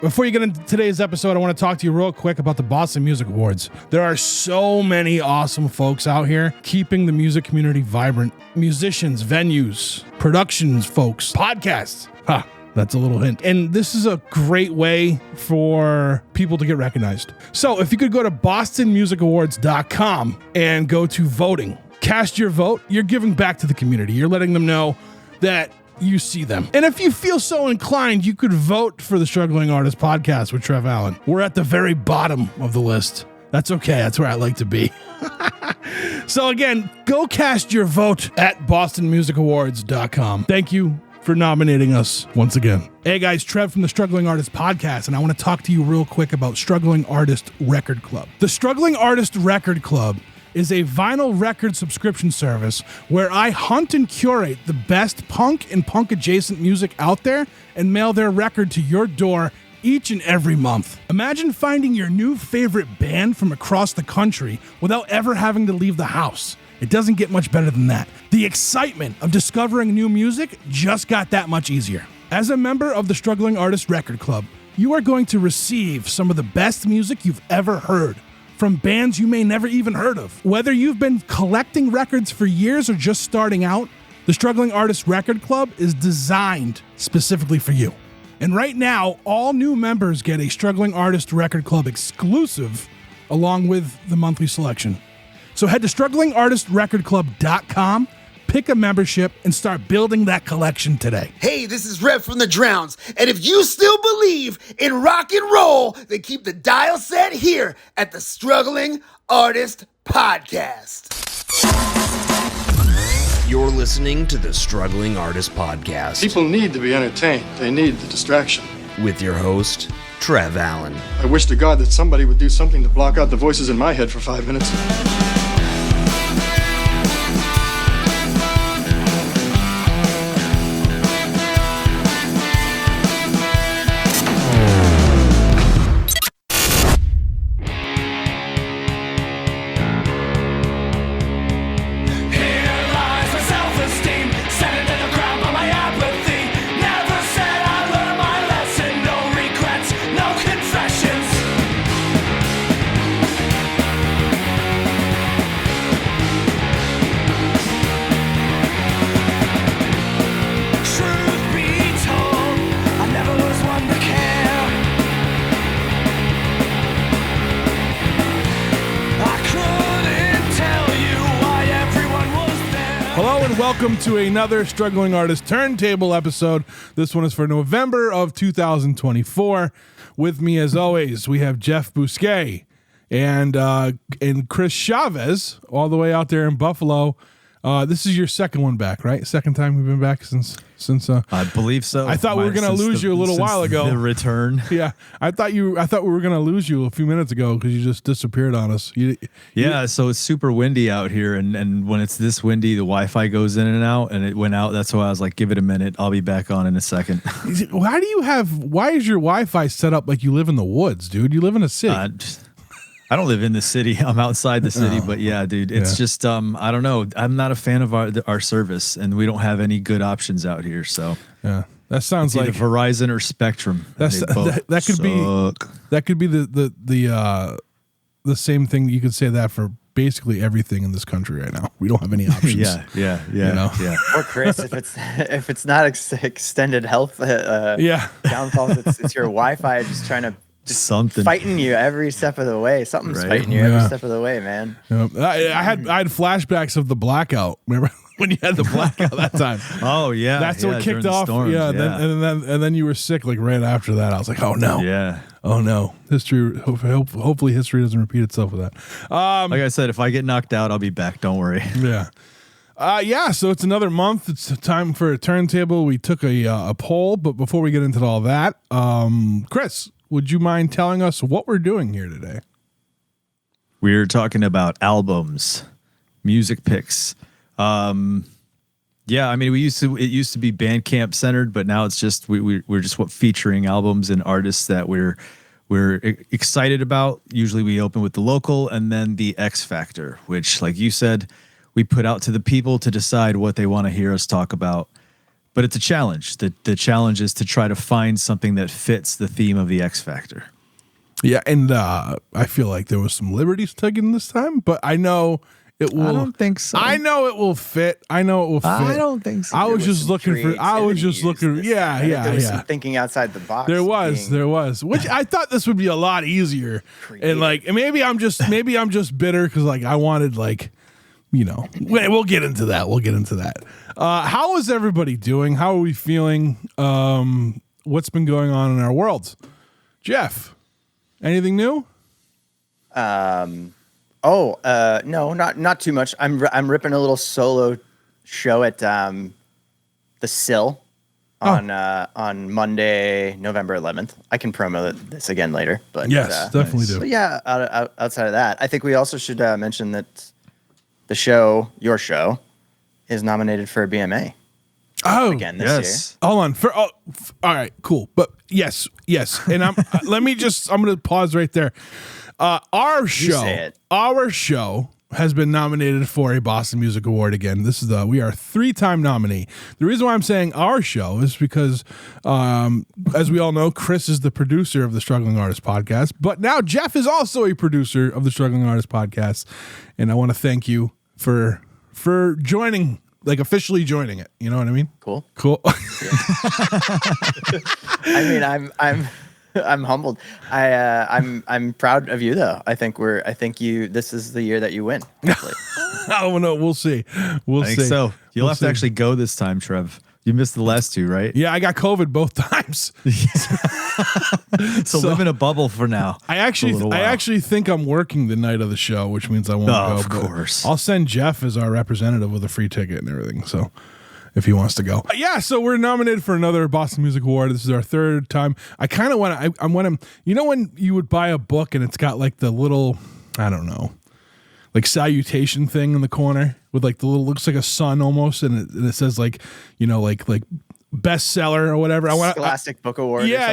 Before you get into today's episode, I want to talk to you real quick about the Boston Music Awards. There are so many awesome folks out here keeping the music community vibrant. Musicians, venues, productions folks, podcasts. That's a little hint. And this is a great way for people to get recognized. So if you could go to bostonmusicawards.com and go to voting, cast your vote, you're giving back to the community. You're letting them know that you see them. And if you feel so inclined, you could vote for the Struggling Artist Podcast with Trev Allen. We're at the very bottom of the list. That's okay. That's where I like to be. So again, go cast your vote at bostonmusicawards.com. Thank you for nominating us once again. Hey guys, Trev from the Struggling Artist Podcast, and I want to talk to you real quick about Struggling Artist Record Club. The Struggling Artist Record Club is a vinyl record subscription service where I hunt and curate the best punk and punk-adjacent music out there and mail their record to your door each and every month. Imagine finding your new favorite band from across the country without ever having to leave the house. It doesn't get much better than that. The excitement of discovering new music just got that much easier. As a member of the Struggling Artist Record Club, you are going to receive some of the best music you've ever heard from bands you may never even heard of. Whether you've been collecting records for years or just starting out, the Struggling Artist Record Club is designed specifically for you. And right now, all new members get a Struggling Artist Record Club exclusive along with the monthly selection. So head to StrugglingArtistRecordClub.com, pick a membership, and start building that collection today. Hey, this is Rev from the Drowns, and if you still believe in rock and roll, then keep the dial set here at the Struggling Artist Podcast. You're listening to the Struggling Artist Podcast. People need to be entertained. They need the distraction. With your host, Trev Allen. I wish to God that somebody would do something to block out the voices in my head for 5 minutes. Welcome to another Struggling Artist Turntable episode. This one is for November of 2024. With me, as always, we have Jeff Bousquet and Chris Chavez, all the way out there in Buffalo. This is your second one back, right? Second time we've been back since. I believe so. I thought we were going to lose you a little while ago. The return. Yeah, I thought we were going to lose you a few minutes ago because you just disappeared on us. So it's super windy out here, and when it's this windy, the Wi-Fi goes in and out, and it went out. That's why I was like, give it a minute. I'll be back on in a second. Why is your Wi-Fi set up like you live in the woods, dude? You live in a city. I don't live in the city. I'm outside the city, but yeah, dude, it's just I don't know. I'm not a fan of our service, and we don't have any good options out here. So yeah, that sounds like Verizon or Spectrum. That could be the same thing. You could say that for basically everything in this country right now. We don't have any options. Yeah. Or Chris, if it's not extended health downfalls, it's your Wi-Fi just trying to. Just something fighting you every step of the way. Something's fighting you every step of the way, man. I had flashbacks of the blackout. Remember when you had the blackout that time? Oh yeah, that's what kicked off. Storms, and then you were sick like right after that. I was like, oh no, oh no. History. Hopefully, history doesn't repeat itself with that. Like I said, if I get knocked out, I'll be back. Don't worry. Yeah. So it's another month. It's time for a turntable. We took a poll, but before we get into all that, Chris, would you mind telling us what we're doing here today? We're talking about albums, music picks. I mean, it used to be Bandcamp centered, but now it's just we're just featuring albums and artists that we're excited about. Usually we open with the local and then the X Factor, which, like you said, we put out to the people to decide what they want to hear us talk about. but it's a challenge. The challenge is to try to find something that fits the theme of the X Factor. Yeah, and I feel like there was some liberties taken this time, but I know it will. I don't think so. I know it will fit. I don't think so. I was just looking for. Yeah. Some thinking outside the box. There was, which I thought this would be a lot easier. And like, maybe I'm just bitter because like I wanted like, we'll get into that. How is everybody doing? How are we feeling? What's been going on in our worlds? Jeff, anything new? No, not too much. I'm ripping a little solo show at the Sill on Monday, November 11th. I can promo this again later, but yes, definitely do. But yeah, outside of that, I think we also should mention that your show, is nominated for a BMA. Oh, again this year. Hold on. All right, cool. But yes, and I'm I'm going to pause right there. Our show has been nominated for a Boston Music Award again. We are a 3-time nominee. The reason why I'm saying our show is because, as we all know, Chris is the producer of the Struggling Artist Podcast, but now Jeff is also a producer of the Struggling Artist Podcast, and I want to thank you for joining, like officially joining it. You know what I mean? Cool. I mean, I'm humbled. I'm proud of you though. I think this is the year that you win. Oh no, we'll see. I think so. You'll have to actually go this time, Trev. You missed the last 2, right? Yeah, I got COVID both times. So live in a bubble for now. I actually think I'm working the night of the show, which means I won't go. Of course. I'll send Jeff as our representative with a free ticket and everything. So if he wants to go. Yeah, so we're nominated for another Boston Music Award. This is our 3rd time. I kind of want to, when you would buy a book and it's got like the little, I don't know, like salutation thing in the corner with like the little, looks like a sun almost. And it says like, like bestseller or whatever. I want Scholastic Book Award. Yeah.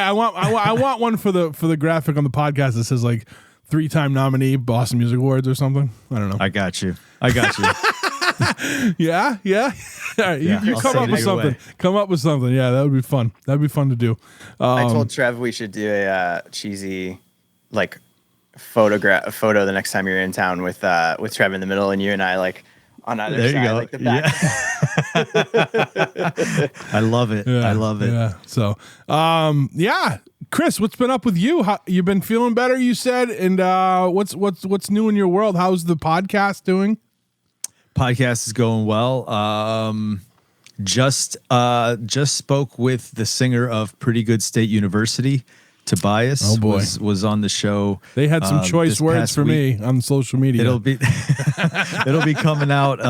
I want one for the graphic on the podcast that says like 3-time nominee Boston Music Awards or something. I don't know. I got you. Yeah. All right, you come up with something. Come up with something. Yeah, that would be fun. That'd be fun to do. I told Trev we should do a cheesy like photo the next time you're in town with Trev in the middle and you and I like on either there side, you go. like the back. Yeah. I love it. Yeah, I love it. Yeah. So, Chris, what's been up with you? You've been feeling better, you said, and what's new in your world? How's the podcast doing? Podcast is going well. Just spoke with the singer of Pretty Good State University, Tobias. Oh boy, was on the show. They had some choice words for me on social media. It'll be coming out.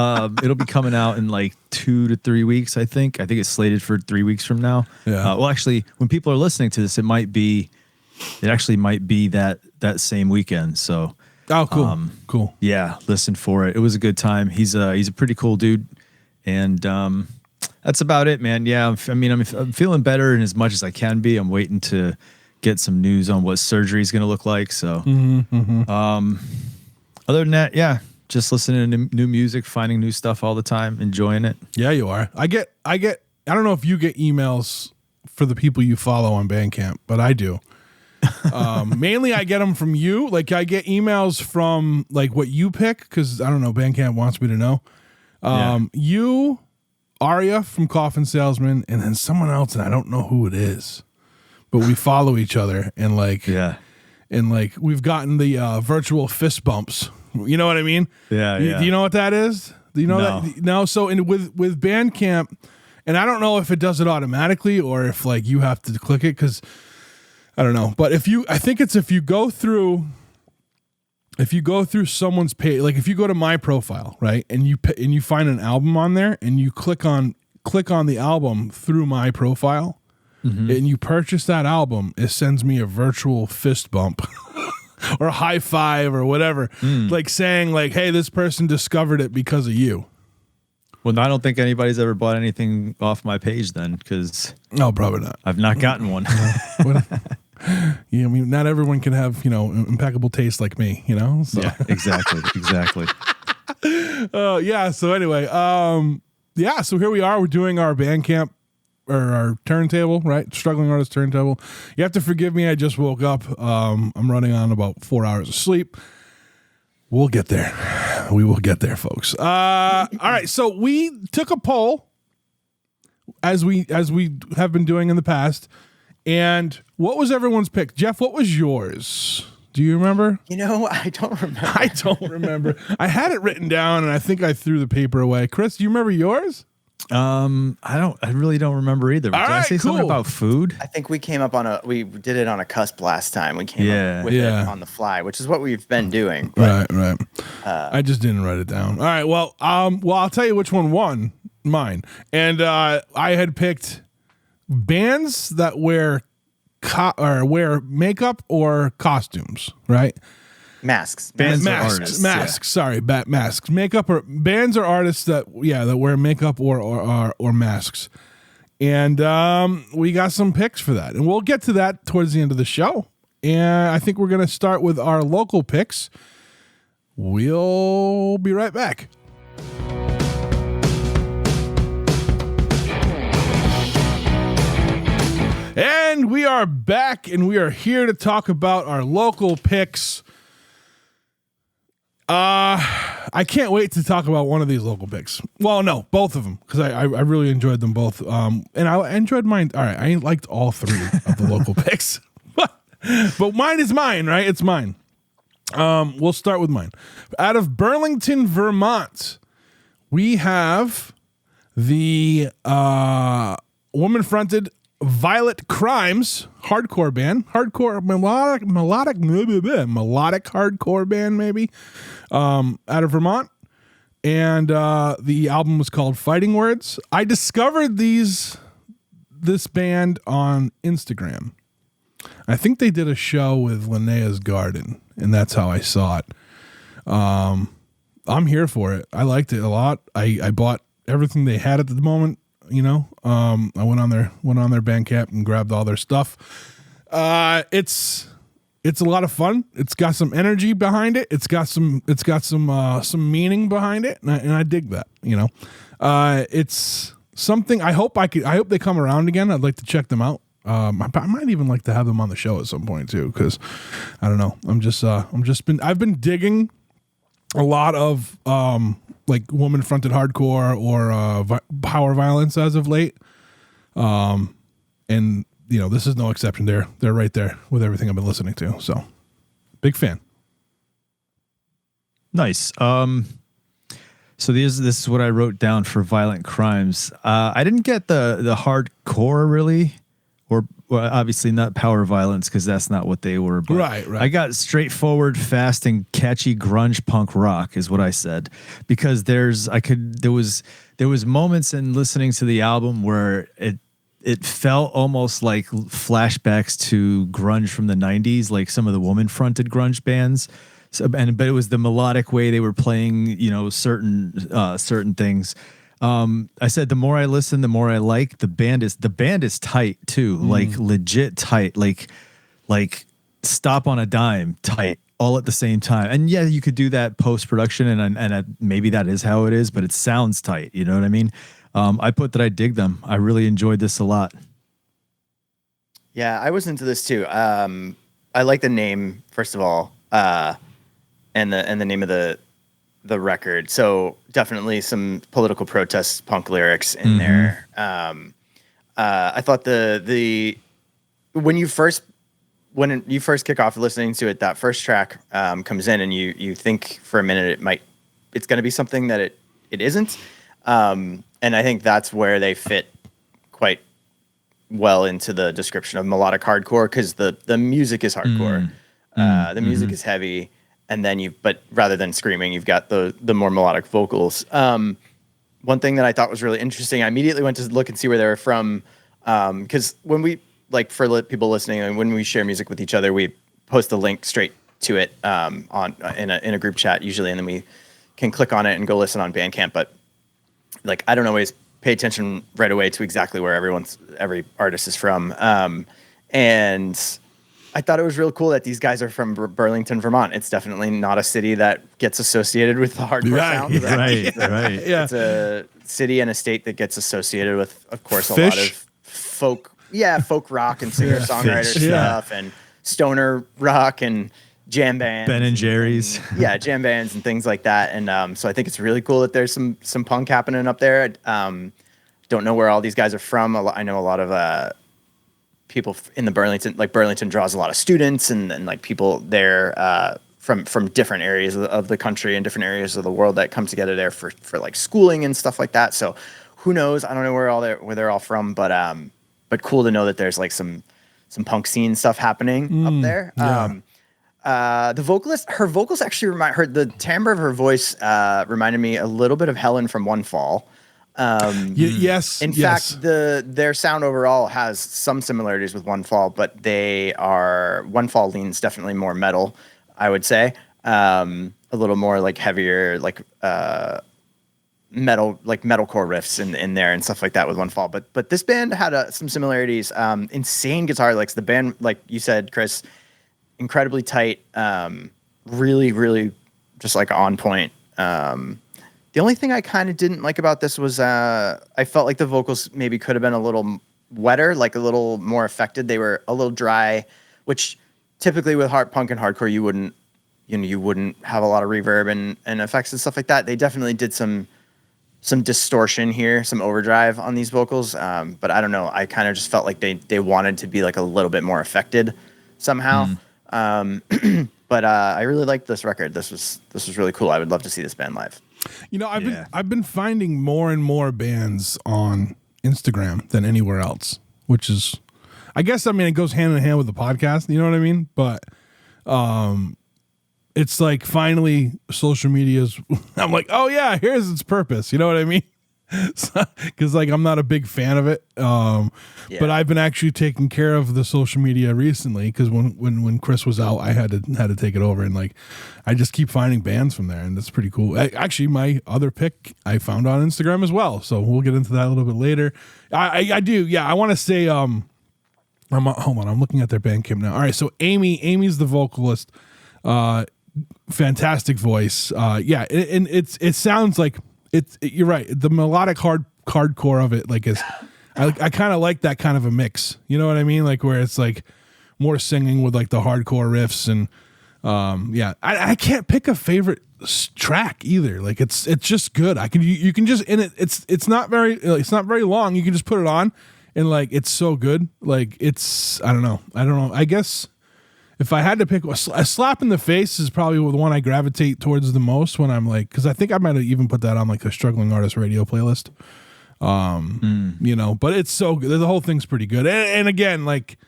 It'll be coming out in like 2 to 3 weeks. I think it's slated for 3 weeks from now. Yeah. Well, actually, when people are listening to this, it might be that same weekend. So. Oh, cool. Cool. Yeah, listen for it. It was a good time. He's a pretty cool dude, and that's about it, man. Yeah, I'm feeling better in as much as I can be. I'm waiting to get some news on what surgery is going to look like. So, other than that, yeah, just listening to new music, finding new stuff all the time, enjoying it. Yeah, you are. I don't know if you get emails for the people you follow on Bandcamp, but I do. Mainly I get them from you. Like I get emails from like what you pick, because I don't know, Bandcamp wants me to know. You, Aria from Coffin Salesman, and then someone else, and I don't know who it is, but we follow each other, and like we've gotten the virtual fist bumps. You know what I mean? Yeah. Do you know what that is? Do you know that? No. So with Bandcamp, and I don't know if it does it automatically or if like you have to click it, because I don't know, but if you go through someone's page, like if you go to my profile, right, and you find an album on there, and you click on the album through my profile, and you purchase that album, it sends me a virtual fist bump or a high five or whatever, like saying like, hey, this person discovered it because of you. Well, I don't think anybody's ever bought anything off my page then, because no, probably not. I've not gotten one. Yeah, I mean, not everyone can have, impeccable taste like me, So. Yeah, exactly. Yeah. So anyway, Yeah, so here we are. We're doing our Bandcamp or our turntable, right? Struggling Artist Turntable. You have to forgive me. I just woke up. I'm running on about 4 hours of sleep. We'll get there. We will get there, folks. All right, so we took a poll as we have been doing in the past. And what was everyone's pick? Jeff, what was yours? Do you remember? I don't remember. I don't remember. I had it written down, and I think I threw the paper away. Chris, do you remember yours? I really don't remember either. Did I say something about food? I think we came up we did it on a cusp last time. We came up with it on the fly, which is what we've been doing. But, right. I just didn't write it down. All right. Well, I'll tell you which one won. Mine. And I had picked bands that wear makeup or costumes, right? Masks. Masks. Sorry, masks. Makeup or bands or artists that wear makeup or masks. And we got some picks for that. And we'll get to that towards the end of the show. And I think we're going to start with our local picks. We'll be right back. And we are back, and we are here to talk about our local picks. I can't wait to talk about one of these local picks. Well, no, both of them, because I really enjoyed them both. And I enjoyed mine. All right, I liked all three of the local picks. But mine is mine, right? It's mine. We'll start with mine. Out of Burlington, Vermont, we have the woman-fronted Violet Crimes hardcore band, melodic hardcore band, maybe, out of Vermont. And the album was called Fighting Words. I discovered this band on Instagram. I think they did a show with Linnea's Garden, and that's how I saw it. I'm here for it. I liked it a lot. I bought everything they had at the moment. I went on their Bandcamp and grabbed all their stuff. It's a lot of fun. It's got some energy behind it. It's got some meaning behind it, and I dig that. It's something. I hope they come around again. I'd like to check them out. I might even like to have them on the show at some point too, because I don't know. I've been digging a lot of like woman-fronted hardcore or power violence as of late, and this is no exception. They're right there with everything I've been listening to. So, big fan. Nice. So this is what I wrote down for Violent Crimes. I didn't get the hardcore really, or obviously not power violence because that's not what they were. But right. I got straightforward, fast, and catchy grunge punk rock is what I said, because there was moments in listening to the album where it felt almost like flashbacks to grunge from the 90s, like some of the woman-fronted grunge bands. But it was the melodic way they were playing, certain things. I said the more I listen, the more I like. The band is tight too, like legit tight, like stop on a dime tight, all at the same time. And yeah, you could do that post production, and maybe that is how it is, but it sounds tight. You know what I mean? I put that I dig them. I really enjoyed this a lot. Yeah, I was into this too. I like the name first of all, and the name of the record. So definitely some political protest punk lyrics in there. I thought when you first kick off listening to it, that first track comes in, and you think for a minute it's going to be something that it isn't. And I think that's where they fit quite well into the description of melodic hardcore, because the music is hardcore. The music is heavy. And then but rather than screaming, you've got the more melodic vocals. One thing that I thought was really interesting, I immediately went to look and see where they were from. Because when we, like, for people listening, and when we share music with each other, we post the link straight to it in a group chat usually, and then we can click on it and go listen on Bandcamp. But like, I don't always pay attention right away to exactly where every artist is from. And I thought it was real cool that these guys are from Burlington, Vermont. It's definitely not a city that gets associated with the hardcore sound. Right. Yeah. It's a city and a state that gets associated with, of course, a Fish. lot of folk rock and singer-songwriter Fish. stuff and stoner rock and jam bands. Ben and Jerry's. Jam bands and things like that. And so I think it's really cool that there's some punk happening up there. Don't know where all these guys are from. I know a lot of people in the Burlington draws a lot of students and like people there from different areas of the country and different areas of the world that come together there for like schooling and stuff like that. So who knows? I don't know where they're all from, but cool to know that there's like some punk scene stuff happening up there. Yeah. The vocalist, her vocals actually the timbre of her voice reminded me a little bit of Helen from One Fall. Yes. In fact, their sound overall has some similarities with One Fall, but One Fall leans definitely more metal, I would say. A little more like heavier, like metalcore riffs in there and stuff like that with One Fall. But this band had some similarities. Insane guitar licks. The band, like you said, Chris, incredibly tight. Really, really just like on point. The only thing I kind of didn't like about this was I felt like the vocals maybe could have been a little wetter, like a little more affected. They were a little dry, which typically with hard punk and hardcore you wouldn't have a lot of reverb and effects and stuff like that. They definitely did some distortion here, some overdrive on these vocals. But I don't know. I kind of just felt like they wanted to be like a little bit more affected somehow. But I really liked this record. This was really cool. I would love to see this band live. You know, I've been finding more and more bands on Instagram than anywhere else, which is, I guess, I mean, it goes hand in hand with the podcast. You know what I mean? But it's like finally social media's. I'm like, oh yeah, here's its purpose. You know what I mean? Because like I'm not a big fan of it, but I've been actually taking care of the social media recently because when Chris was out, I had to take it over, and like I just keep finding bands from there, and that's pretty cool. Actually, my other pick I found on Instagram as well, so we'll get into that a little bit later. I do, yeah. I want to say, hold on, I'm looking at their Bandcamp now. All right, so Amy's the vocalist, fantastic voice, and it sounds like. You're right. The melodic hardcore of it, like I kind of like that kind of a mix. You know what I mean? Like where it's like more singing with like the hardcore riffs and I can't pick a favorite track either. Like it's just good. You can just it's not very long. You can just put it on and like it's so good. Like I don't know. I guess. If I had to pick a slap in the face is probably the one I gravitate towards the most when I'm like, because I think I might have even put that on like the Struggling Artist radio playlist. You know, but it's so good. The whole thing's pretty good. And again, like,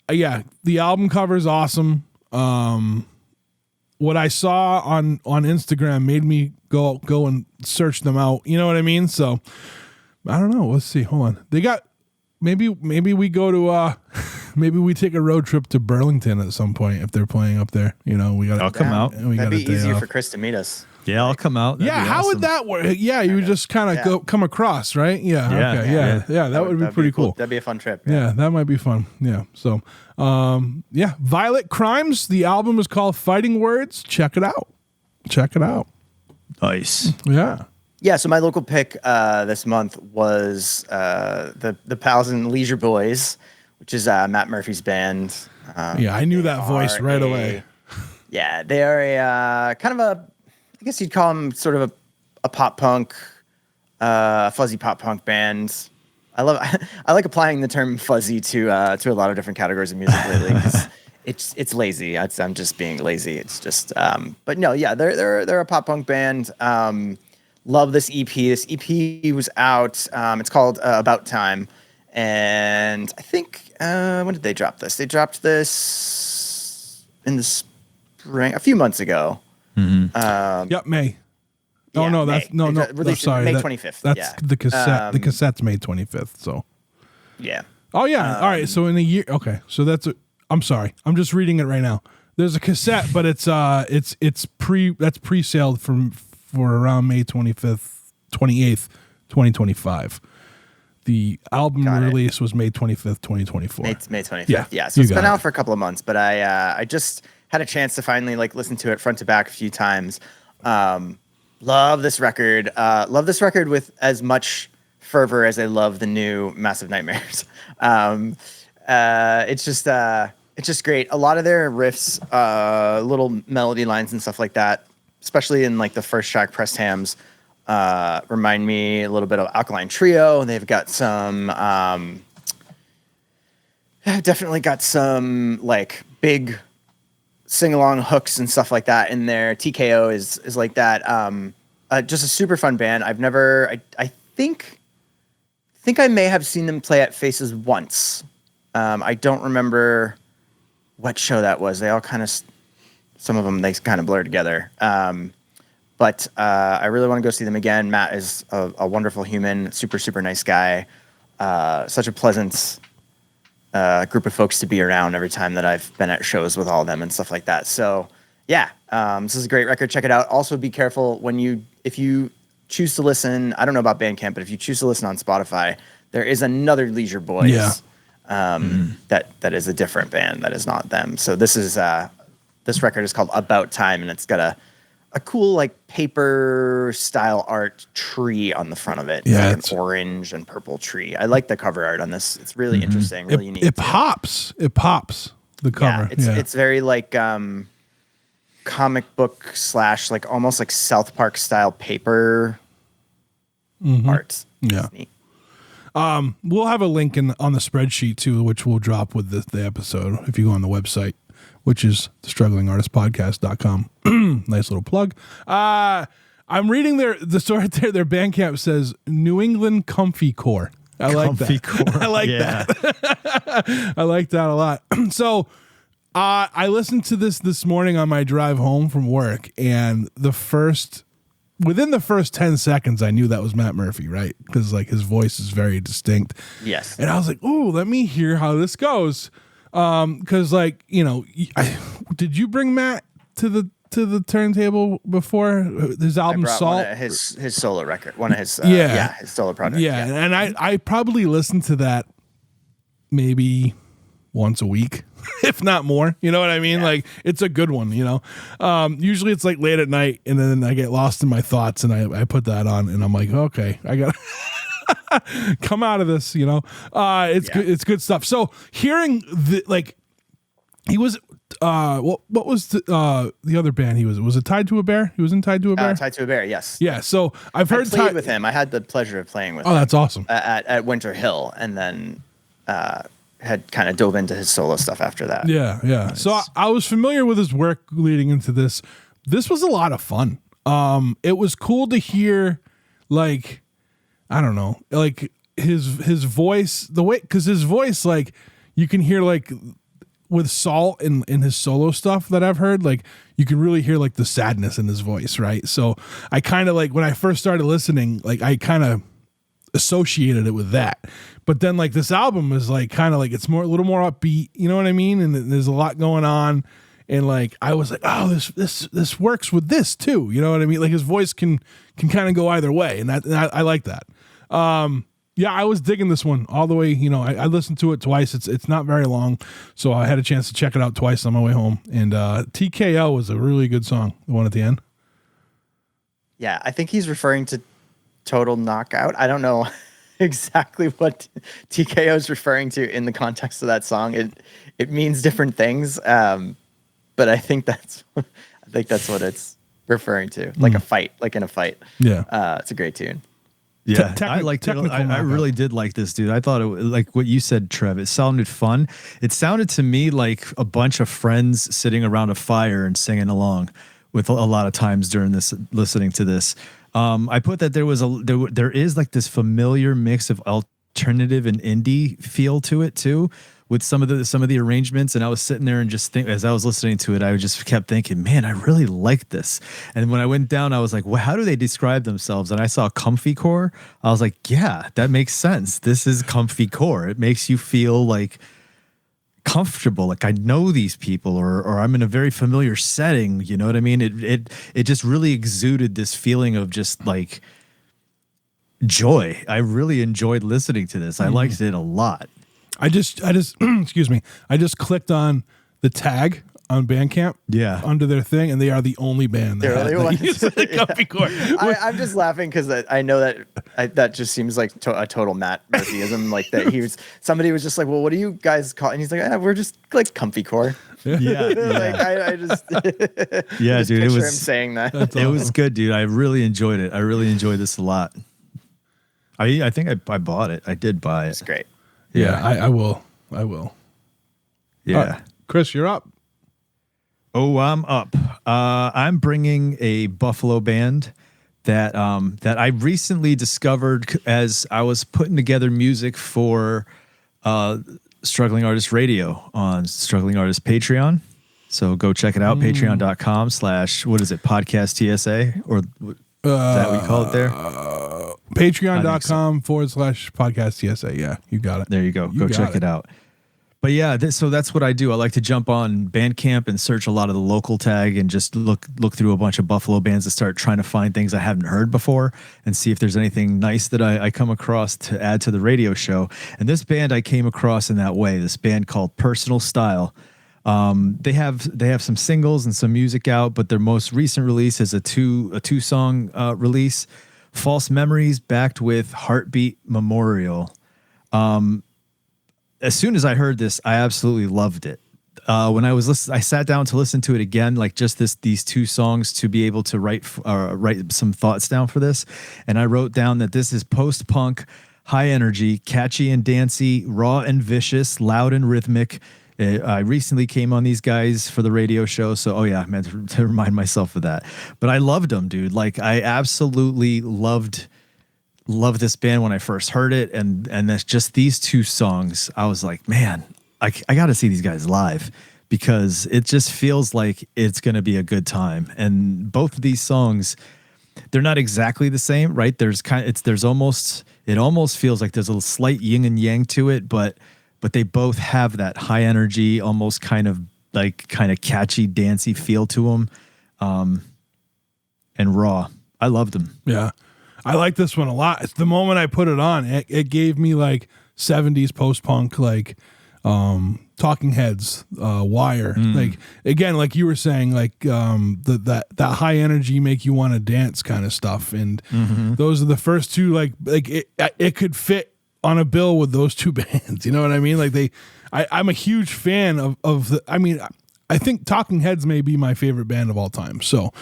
the album cover is awesome. What I saw on Instagram made me go and search them out. You know what I mean? So I don't know. Let's see. Hold on. They got maybe we go to maybe we take a road trip to Burlington at some point if they're playing up there. You know, I'll come out. That'd be easier for Chris to meet us. Yeah, I'll come out. That'd how awesome. Would that work? Yeah, you would just kind of come across, right? Yeah. That would be pretty cool. That'd be a fun trip. Yeah, that might be fun. Yeah. So, Violent Crimes. The album is called Fighting Words. Check it out. Nice. Yeah. Yeah, so my local pick this month was the Pals and Leisure Boys, which is Matt Murphy's band. I knew that voice right away. Yeah, they are a kind of I guess you'd call them sort of a pop punk, fuzzy pop punk band. I like applying the term fuzzy to a lot of different categories of music lately because it's lazy. I'm just being lazy. It's just, but no, yeah, they're a pop punk band. Love this EP. This EP was out. It's called About Time. And I think, when did they drop this? They dropped this in the spring, a few months ago. Mm-hmm. May. Oh, no, that's, no, sorry. May 25th. That's the cassette. The cassette's May 25th, so. Yeah. Oh, yeah. All right, so in a year. Okay, so I'm sorry. I'm just reading it right now. There's a cassette, but that's pre-saled for around May 28th, 2025. The album Got it. release was May 25th, 2024. May 25th. Yeah, Yeah. So you it's got been it. out for a couple of months, but I just had a chance to finally like listen to it front to back a few times. Love this record. Love this record with as much fervor as I love the new Massive Nightmares. It's just great. A lot of their riffs, little melody lines and stuff like that, especially in like the first track, Pressed Hams, remind me a little bit of Alkaline Trio. They've got some, definitely got some like big sing-along hooks and stuff like that in there. TKO is like that. Just a super fun band. I think I may have seen them play at Faces once. I don't remember what show that was. They all kind of, some of them, they kind of blur together. But I really want to go see them again. Matt is a wonderful human, super, super nice guy. Such a pleasant group of folks to be around every time that I've been at shows with all of them and stuff like that. So yeah, this is a great record. Check it out. Also be careful if you choose to listen, I don't know about Bandcamp, but if you choose to listen on Spotify, there is another Leisure Boys that is a different band that is not them. So this record is called About Time, and it's got a cool like paper style art tree on the front of it. Yeah, it's like an orange and purple tree. I like the cover art on this. It's really interesting, really unique. It pops. It pops. The cover. It's very like comic book / like almost like South Park style paper art. Yeah. It's neat. We'll have a link on the spreadsheet too, which we'll drop with the episode if you go on the website, which is thestrugglingartistpodcast.com. Nice little plug. I'm reading the story right there. Their Bandcamp says New England Comfy Core. I like Comfy that. core. I like Yeah. that. I like that a lot. So I listened to this morning on my drive home from work, and within the first 10 seconds, I knew that was Matt Murphy, right? Because like his voice is very distinct. Yes. And I was like, "Ooh, let me hear how this goes." Because like, you know, did you bring Matt to the turntable before his album Salt? His solo record, one of his his solo projects. Yeah, and I probably listened to that maybe once a week, if not more. You know what I mean? Like it's a good one, you know. Usually it's like late at night, and then I get lost in my thoughts, and I put that on, and I'm like, okay, I got. Come out of this, you know. It's good. It's good stuff. So hearing he was what was the other band he was it Tied to a Bear? He was in Tied to a Bear. Tied to a Bear, yes. Yeah. So I've heard played with him. I had the pleasure of playing with him. Oh, that's awesome. At Winter Hill, and then had kind of dove into his solo stuff after that. Yeah, yeah. Nice. So I was familiar with his work leading into this. This was a lot of fun. It was cool to hear, like, I don't know, like his voice, the way, because his voice, like, you can hear, like, with Salt in his solo stuff that I've heard, like, you can really hear, like, the sadness in his voice, right? So I kind of, like, when I first started listening, like, I kind of associated it with that. But then, like, this album is, like, kind of, like, it's a little more upbeat, you know what I mean? And there's a lot going on. And like I was like, oh, this works with this too, you know what I mean? Like his voice can kind of go either way, and I like that. Yeah, I was digging this one all the way. You know, I listened to it twice. It's not very long, so I had a chance to check it out twice on my way home. And TKO was a really good song, the one at the end. Yeah, I think he's referring to Total Knockout. I don't know exactly what TKO is referring to in the context of that song. It means different things. But I think that's what it's referring to, like a fight, like in a fight. Yeah, it's a great tune. Yeah, I liked it. I really did like this, dude. I thought it, like what you said, Trev. It sounded fun. It sounded to me like a bunch of friends sitting around a fire and singing along. With a lot of times during this, listening to this, I put that there is like this familiar mix of alternative and indie feel to it too. With some of the arrangements, and I was sitting there and just as I was listening to it, I just kept thinking, man, I really like this. And when I went down, I was like, well, how do they describe themselves? And I saw comfy core. I was like, yeah, that makes sense. This is comfy core. It makes you feel like comfortable, like I know these people, or I'm in a very familiar setting. You know what I mean? It just really exuded this feeling of just like joy. I really enjoyed listening to this. I liked it a lot. I just excuse me. I just clicked on the tag on Bandcamp, under their thing, and they are the only band that uses the comfy core. I'm just laughing because I know that that just seems like a total Matt Murphyism. Like that somebody was just like, well, what do you guys call it? And he's like, we're just like comfy core. Yeah. Like I just yeah, just dude, it was him saying that. It was good, dude. I really enjoyed it. I really enjoyed this a lot. I think I bought it. I did buy it. It's great. Yeah, I will. Yeah. Chris, you're up. Oh, I'm up. I'm bringing a Buffalo band that I recently discovered as I was putting together music for Struggling Artist Radio on Struggling Artist Patreon. So go check it out, patreon.com/ what is it, podcast TSA? Or is that what you call it there? Patreon.com / podcast TSA. Yeah, you got it. There you go. Go check it out. But yeah, so that's what I do. I like to jump on Bandcamp and search a lot of the local tag and just look through a bunch of Buffalo bands to start trying to find things I haven't heard before and see if there's anything nice that I come across to add to the radio show. And this band I came across in that way, this band called Personal Style. They have some singles and some music out, but their most recent release is a two song release, False Memories, backed with Heartbeat Memorial. As soon as I heard this, I absolutely loved it. When I sat down to listen to it again, like just these two songs to be able to write some thoughts down for this. And I wrote down that this is post-punk, high energy, catchy and dancey, raw and vicious, loud and rhythmic. I recently came on these guys for the radio show, so I meant to remind myself of that. But I loved them, dude. Like I absolutely loved this band when I first heard it, and that's just these two songs. I was like, man, I got to see these guys live because it just feels like it's going to be a good time. And both of these songs, they're not exactly the same, right? It almost feels like there's a slight yin and yang to it, but they both have that high energy, almost kind of catchy, dancey feel to them, and raw. I loved them. Yeah. I like this one a lot. It's the moment I put it on, it gave me like 70s post-punk, like Talking Heads, Wire. Like again, like you were saying, like that high energy, make you want to dance kind of stuff. And those are the first two. Like it could fit on a bill with those two bands. You know what I mean? Like I'm a huge fan of the. I mean, I think Talking Heads may be my favorite band of all time. So,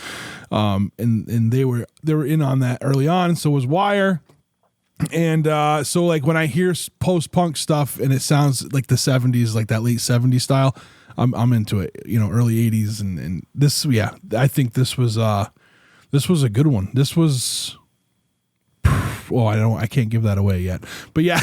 and they were in on that early on, and so was Wire. And so like when I hear post-punk stuff and it sounds like the 70s, like that late 70s style, I'm into it. You know, early 80s and this, yeah, I think this was a good one. This was, I can't give that away yet, but yeah,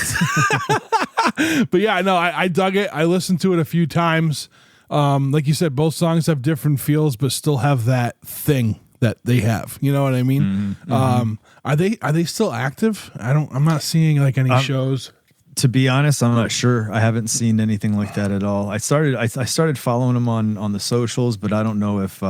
but yeah, no, I dug it. I listened to it a few times. Like you said, both songs have different feels, but still have that thing that they have. You know what I mean? Are they still active? I'm not seeing like any shows. To be honest, I'm not sure. I haven't seen anything like that at all. I started following them on the socials, but I don't know if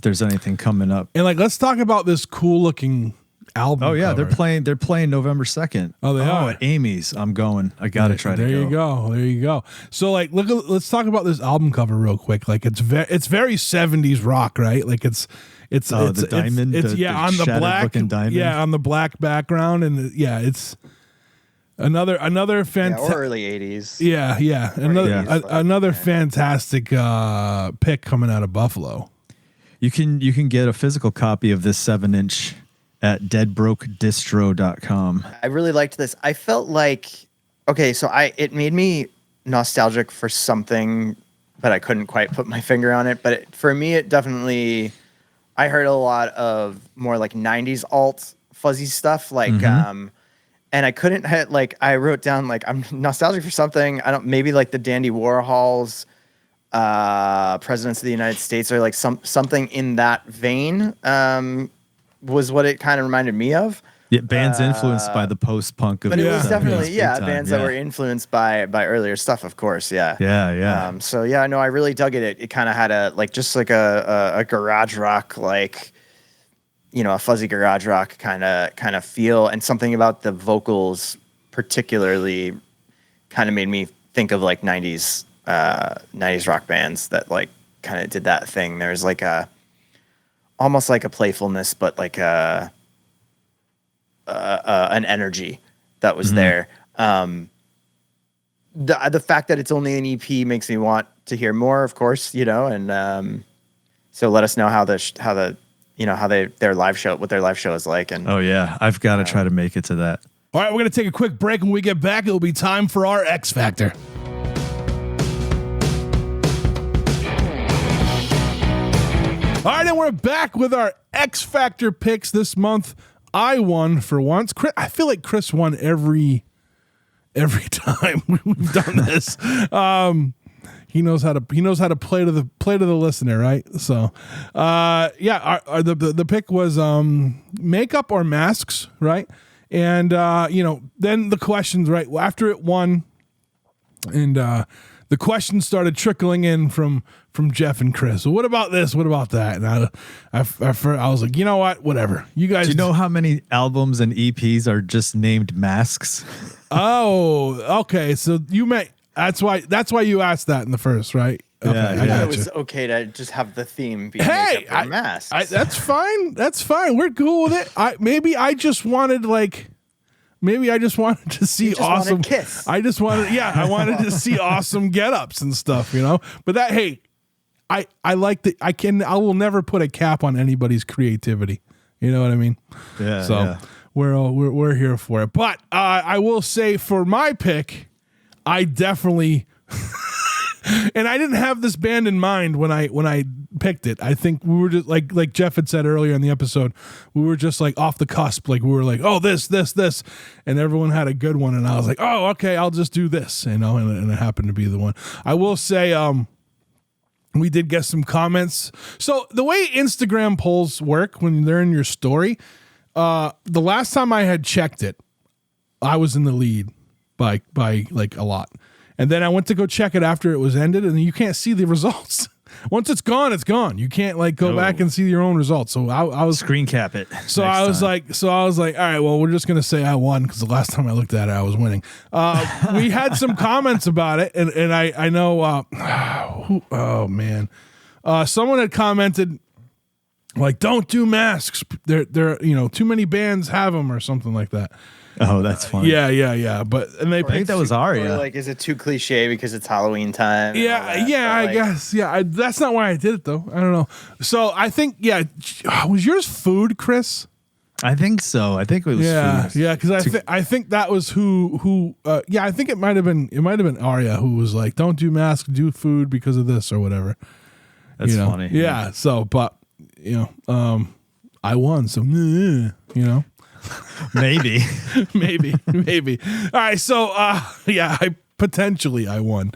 there's anything coming up. And like, let's talk about this cool looking album. Oh yeah, cover. they're playing November 2nd. Oh, they are at Amy's. I'm going. I gotta try to go. There you go. So like, let's talk about this album cover real quick. Like it's very 70s rock, right? Like it's the diamond. It's the on the black diamond. Yeah, on the black background, and it's another fantastic early 80s. Yeah. Another fantastic pick coming out of Buffalo. You can get a physical copy of this 7-inch at deadbrokedistro.com. I really liked this. I felt like, it made me nostalgic for something, but I couldn't quite put my finger on it. But for me, it definitely, I heard a lot of more like 90s alt fuzzy stuff. Like, and I couldn't hit, like, I wrote down, like, I'm nostalgic for something. Maybe like the Dandy Warhols, Presidents of the United States, or like something in that vein. Was what it kind of reminded me of. Yeah, bands influenced by the post-punk of but it was definitely bands that were influenced by earlier stuff, of course. Yeah. I really dug it. It kind of had a garage rock, like, a fuzzy garage rock kind of feel, and something about the vocals particularly kind of made me think of like 90s rock bands that like kind of did that thing. There's like almost like a playfulness, but like an energy that was there. The fact that it's only an EP makes me want to hear more, of course, and so let us know how their live show, what their live show is like. And oh yeah, I've got to try to make it to that. All right, we're going to take a quick break. When we get back, it'll be time for our X Factor. All right, and we're back with our X Factor picks this month. I won for once. I feel like Chris won every time we've done this. He knows how to play to the listener, right? So, the pick was makeup or masks, right? And then the questions, right? After it won, and the questions started trickling in from Jeff and Chris. Well, what about this? What about that? And I was like, you know what? Whatever. You guys. Do you know how many albums and EPs are just named masks? Oh, okay. So you may. That's why you asked that in the first, right? Okay, Yeah, I yeah. thought it was okay to just have the theme be Hey, makeup or masks. that's fine. That's fine. We're cool with it. Maybe I just wanted to see just awesome wanted Kiss. I wanted to see awesome get-ups and stuff, But that, hey, I like that. I will never put a cap on anybody's creativity. You know what I mean? Yeah. So yeah. we're here for it. But I will say for my pick, I definitely and I didn't have this band in mind when I picked it. I think we were just like Jeff had said earlier in the episode, we were just like off the cusp. Like we were like, oh, this, and everyone had a good one, and I was like, oh, okay, I'll just do this, and it happened to be the one. I will say, we did get some comments. So the way Instagram polls work when they're in your story, the last time I had checked it, I was in the lead by like a lot. And then I went to go check it after it was ended, and you can't see the results. Once it's gone, it's gone. You can't like go back and see your own results. So I was Screen cap it. so I was like, all right, well, we're just gonna say I won because the last time I looked at it, I was winning. We had some comments about it, and I know, oh man, someone had commented like, don't do masks. They're too many bands have them or something like that. Oh, that's funny. Yeah. But I think that was Aria. Or like, is it too cliche because it's Halloween time? I guess. Yeah, that's not why I did it though. I don't know. So I think, was yours food, Chris? I think so. I think it was. food. Yeah. Because I think that was who. I think it might have been Aria who was like, don't do masks, do food because of this or whatever. That's funny. Yeah. So, but I won. So Maybe. maybe. All right. So, I won.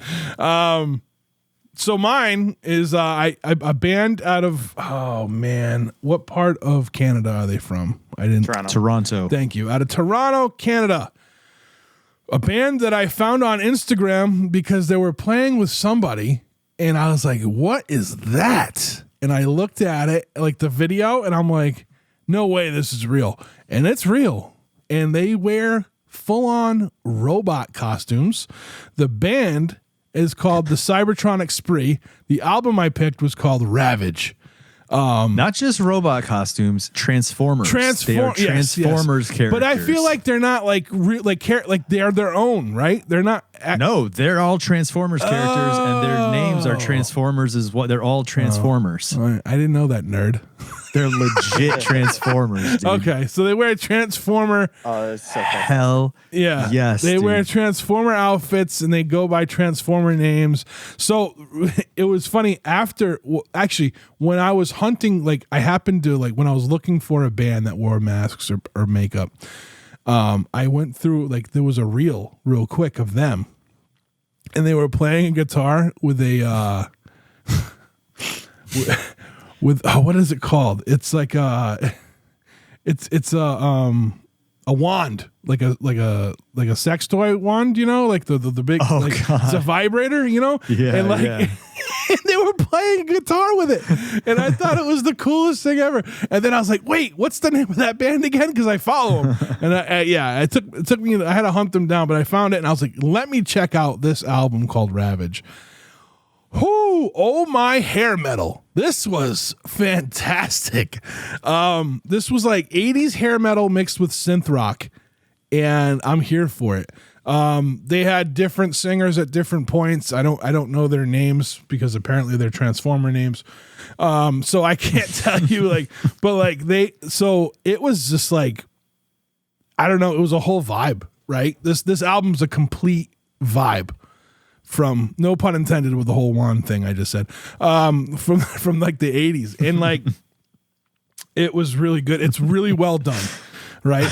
So mine is a band out of, oh man, what part of Canada are they from? Toronto. Thank you. Out of Toronto, Canada. A band that I found on Instagram because they were playing with somebody, and I was like, what is that? And I looked at it, like the video, and I'm like, no way this is real. And it's real. And they wear full-on robot costumes. The band is called the Cybertronic Spree. The album I picked was called Ravage. Not just robot costumes, Transformers. They are Transformers characters. But I feel like they're not like they're their own, right? They're not. No, they're all Transformers characters, and their names are Transformers. They're all Transformers. I didn't know that, nerd. They're legit Transformers. Dude. Okay, so they wear Transformer. Oh, that's so funny. Hell Yeah. yes. They dude. wear Transformer outfits and they go by Transformer names. So it was funny actually, when I was hunting, like I happened to when I was looking for a band that wore masks or makeup, I went through there was a reel real quick of them, and they were playing a guitar with a with what is it called? It's like it's a wand, like a sex toy wand, like the big, it's a vibrator, Yeah, and yeah. and they were playing guitar with it, and I thought it was the coolest thing ever. And then I was like, wait, what's the name of that band again? Because I follow them, and it took me. I had to hunt them down, but I found it, and I was like, let me check out this album called Ravage. Oh my hair metal. This was fantastic. This was like 80s hair metal mixed with synth rock, and I'm here for it. They had different singers at different points. I don't know their names because apparently they're Transformer names. So I can't tell you so it was just like, I don't know. It was a whole vibe, right? This album's a complete vibe. From, no pun intended with the whole one thing I just said, from like the 80s, and like it was really good. It's really well done, right?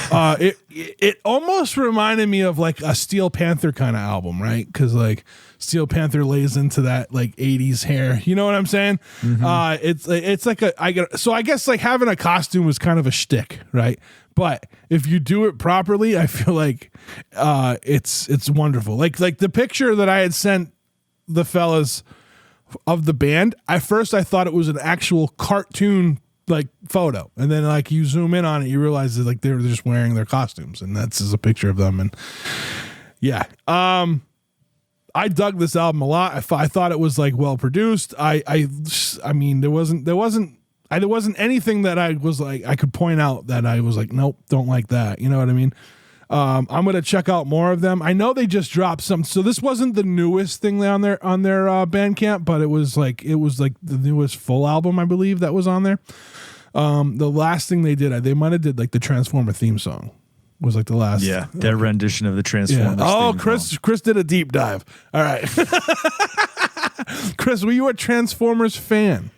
It almost reminded me of like a Steel Panther kind of album, right? Because like Steel Panther lays into that like 80s hair, you know what I'm saying? Mm-hmm. It's like I guess like having a costume was kind of a shtick, right? But if you do it properly, I feel like it's wonderful. Like the picture that I had sent the fellas of the band, at first I thought it was an actual cartoon like photo, and then like you zoom in on it, you realize that like they're just wearing their costumes, and that's just a picture of them. And yeah, I dug this album a lot. I thought it was like well produced. I mean there wasn't anything that I was like, I could point out that I was like, nope, don't like that. You know what I mean? I'm going to check out more of them. I know they just dropped some, so this wasn't the newest thing on their Bandcamp, but it was like the newest full album, I believe, that was on there. The last thing they did, they might've did like the Transformer theme song was like the last. Yeah. Their rendition of the Transformers. Yeah. Oh, Chris did a deep dive. All right. Chris, were you a Transformers fan?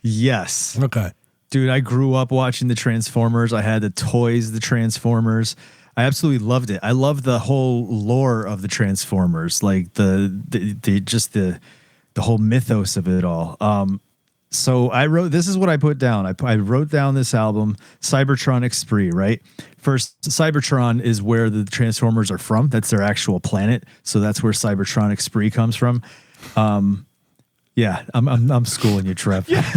Yes. Okay. Dude, I grew up watching the Transformers. I had the toys, the Transformers. I absolutely loved it. I love the whole lore of the Transformers, like the whole mythos of it all. So this is what I put down. I wrote down this album, Cybertronic Spree, right? First, Cybertron is where the Transformers are from. That's their actual planet. So that's where Cybertronic Spree comes from. Yeah, I'm schooling you, Trev. Yeah.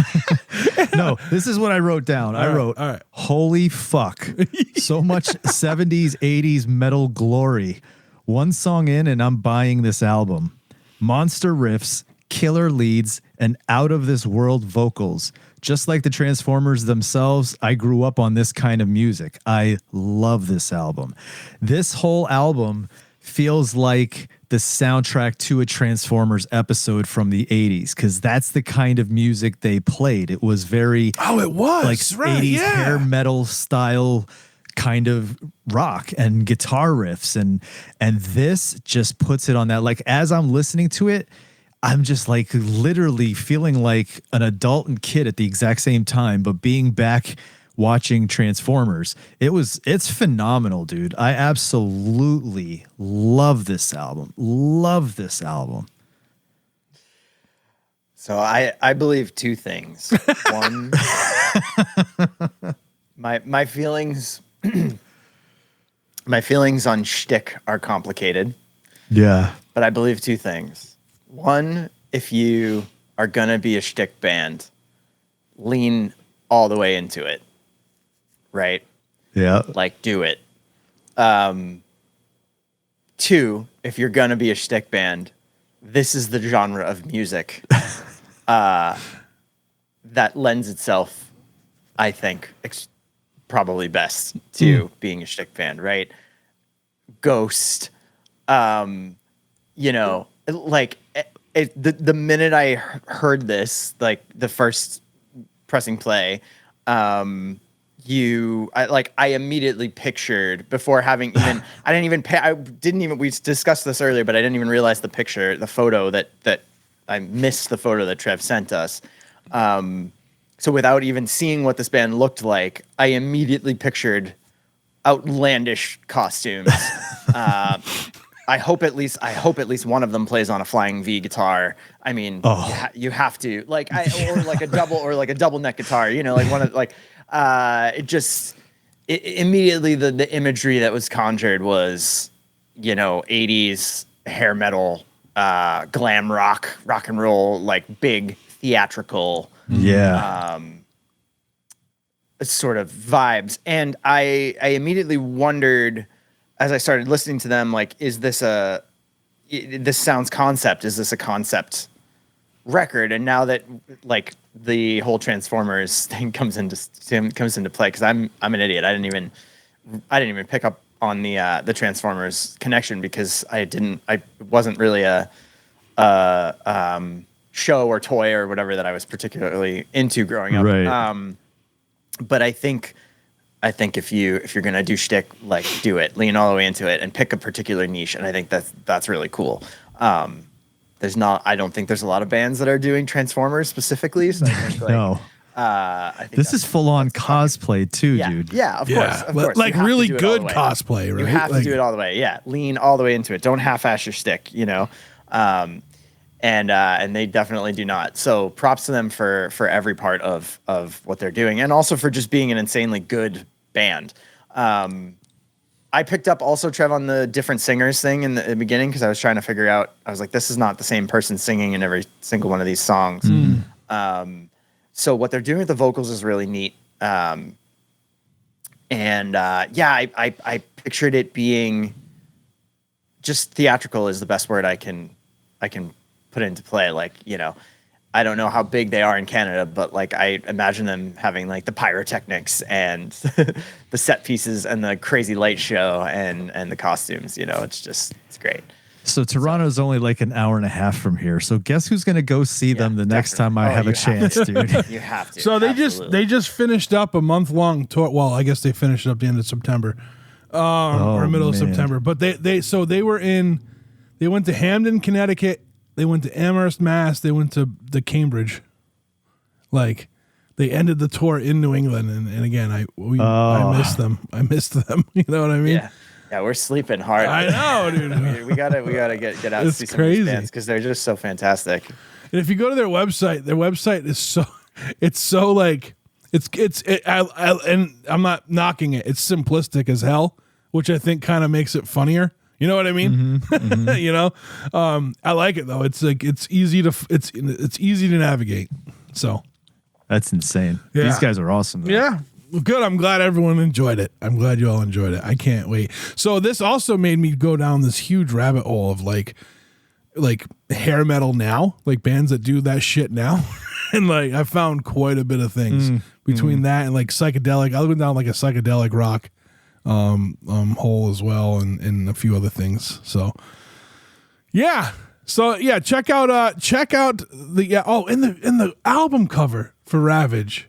No, this is what I wrote down. I wrote, all right. Holy fuck. So much 70s, 80s metal glory. One song in and I'm buying this album. Monster riffs, killer leads, and out of this world vocals. Just like the Transformers themselves, I grew up on this kind of music. I love this album. This whole album feels like the soundtrack to a Transformers episode from the 80s, because that's the kind of music they played. It was very it was like right, 80s yeah. hair metal style kind of rock and guitar riffs, and this just puts it on that. Like as I'm listening to it, I'm just like literally feeling like an adult and kid at the exact same time, but being back watching Transformers. It's phenomenal, dude. I absolutely love this album. Love this album. So I believe two things. One, my feelings on shtick are complicated. Yeah. But I believe two things. One, if you are gonna be a shtick band, lean all the way into it. Right? Yeah. Like, do it. Two, if you're gonna be a shtick band, this is the genre of music that lends itself, I think, probably best to being a shtick band, right? Ghost, you know, like the minute I heard this, like the first pressing play, I immediately pictured before having even, we discussed this earlier, but I didn't even realize the photo that I missed the photo that Trev sent us. So without even seeing what this band looked like, I immediately pictured outlandish costumes. I hope at least one of them plays on a flying V guitar. I mean, you have to or like a double neck guitar, you know, like one of immediately the imagery that was conjured was, you know, 80s hair metal glam rock and roll, like big theatrical sort of vibes. And I immediately wondered, as I started listening to them, like, is this this sounds concept? Is this a concept record? And now that like the whole Transformers thing comes into play, because I'm an idiot. I didn't even pick up on the Transformers connection because I wasn't really a show or toy or whatever that I was particularly into growing up. Right. But I think if you're gonna do shtick, like, do it, lean all the way into it, and pick a particular niche. And I think that's really cool. I don't think there's a lot of bands that are doing Transformers specifically. So I think, like, No. I think This is full on cosplay too, dude. Yeah, of course. Of course. Like You have to really do it all good the way. cosplay, right? You have like, to do it all the way. Yeah, lean all the way into it. Don't half-ass your stick, you know. And they definitely do not. So props to them for every part of what they're doing, and also for just being an insanely good band. I picked up also, Trev, on the different singers thing in the beginning, because I was trying to figure out. I was like, this is not the same person singing in every single one of these songs. So what they're doing with the vocals is really neat. I pictured it being just theatrical is the best word I can put into play. Like, you know, I don't know how big they are in Canada, but like I imagine them having like the pyrotechnics and the set pieces and the crazy light show and the costumes. You know, it's great. So Toronto's only like an hour and a half from here. So guess who's going to go see them the next time I have a chance, dude? You have to. So they just finished up a month-long tour. Well, I guess they finished up the end of September, or middle of September. But they went to Hamden, Connecticut. They went to Amherst, Mass. They went to Cambridge. Like, they ended the tour in New England, and again, I miss them. I missed them. You know what I mean? Yeah, we're sleeping hard. I know, dude. we gotta get out and see some of these bands because they're just so fantastic. And if you go to their website is and I'm not knocking it. It's simplistic as hell, which I think kind of makes it funnier. You know what I mean? You know, I like it though. It's like it's easy to navigate. So That's insane. Yeah. These guys are awesome, though. yeah. Well, good. I'm glad everyone enjoyed it. I'm glad you all enjoyed it. I can't wait. So this also made me go down this huge rabbit hole of like hair metal now, like bands that do that shit now. And like I found quite a bit of things between that and like psychedelic. I went down like a psychedelic rock hole as well, and a few other things. So yeah. Check out the in the album cover for Ravage.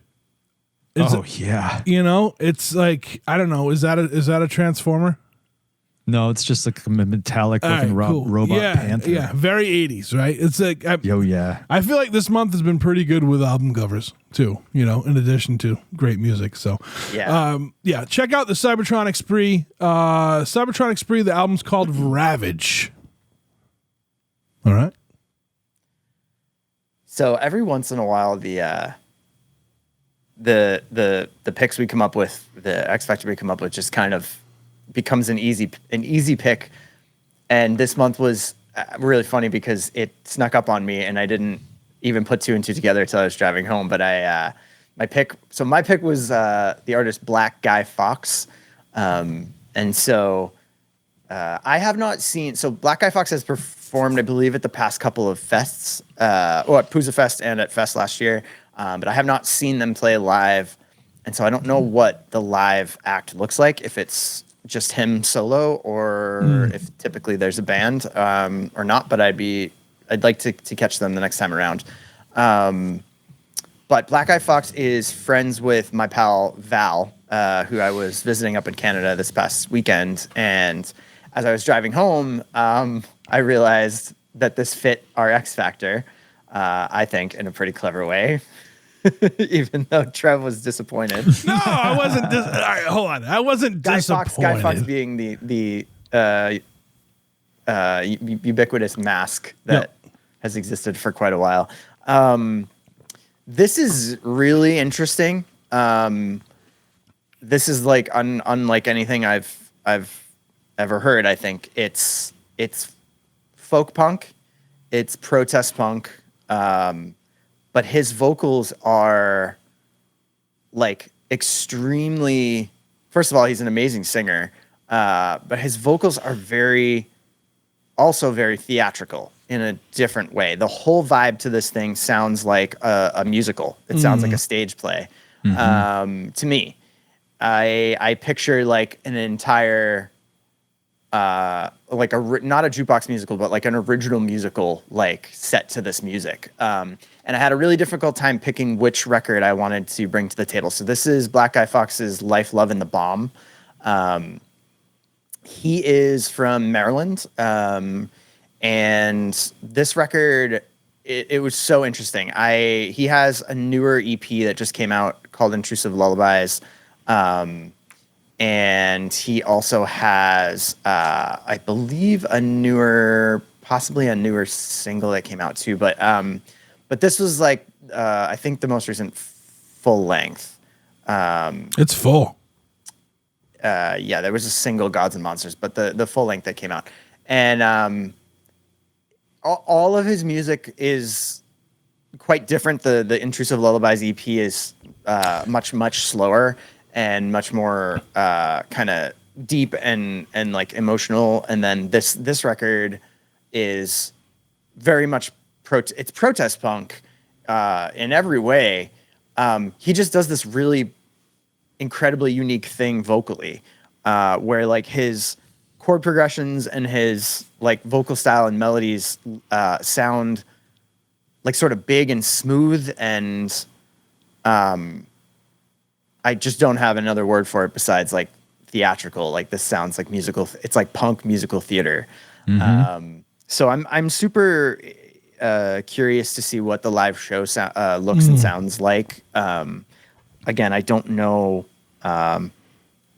You know, it's like, I don't know, is that a Transformer? No, it's just like a metallic looking robot panther. Yeah, very 80s, right? It's like I feel like this month has been pretty good with album covers too, you know, in addition to great music. So check out the Cybertronic Spree. Cybertronic Spree, the album's called Ravage. All right. So every once in a while the picks we come up with, the X Factor we come up with, just kind of becomes an easy pick. And this month was really funny because it snuck up on me and I didn't even put two and two together until I was driving home. But my pick was the artist Black Guy Fox. And so I have not seen, so Black Guy Fox has performed, I believe, at the past couple of fests, at Pooza Fest and at Fest last year. But I have not seen them play live, and so I don't know what the live act looks like, if it's just him solo or if typically there's a band or not. But I'd like to catch them the next time around. But Black Eye Fox is friends with my pal Val, who I was visiting up in Canada this past weekend, and as I was driving home, I realized that this fit our X Factor, I think, in a pretty clever way. Even though Trev was disappointed. No, I wasn't. All right, hold on. I wasn't disappointed. Guy Fox being the ubiquitous mask that has existed for quite a while. This is really interesting. This is like unlike anything I've ever heard. I think it's folk punk It's protest punk, but his vocals are like extremely. First of all, he's an amazing singer, but his vocals are also very theatrical in a different way. The whole vibe to this thing sounds like a musical. It sounds like a stage play. To me, I picture like an entire, like not a jukebox musical, but like an original musical, like set to this music. And I had a really difficult time picking which record I wanted to bring to the table. So this is Black Guy Fawkes' Life, Love, and the Bomb. He is from Maryland. And this record, it was so interesting. He has a newer EP that just came out called Intrusive Lullabies. And he also has, I believe, possibly a newer single that came out too. But this was like, I think the most recent full length. It's full. Yeah, there was a single, Gods and Monsters, but the full length that came out. And all of his music is quite different. The Intrusive Lullabies EP is much slower and much more kind of deep and like emotional. And then this record is very much it's protest punk in every way. He just does this really incredibly unique thing vocally, where like his chord progressions and his like vocal style and melodies sound like sort of big and smooth, and I just don't have another word for it besides like theatrical. Like this sounds like musical. It's like punk musical theater. So I'm super curious to see what the live show looks and sounds like. Again, I don't know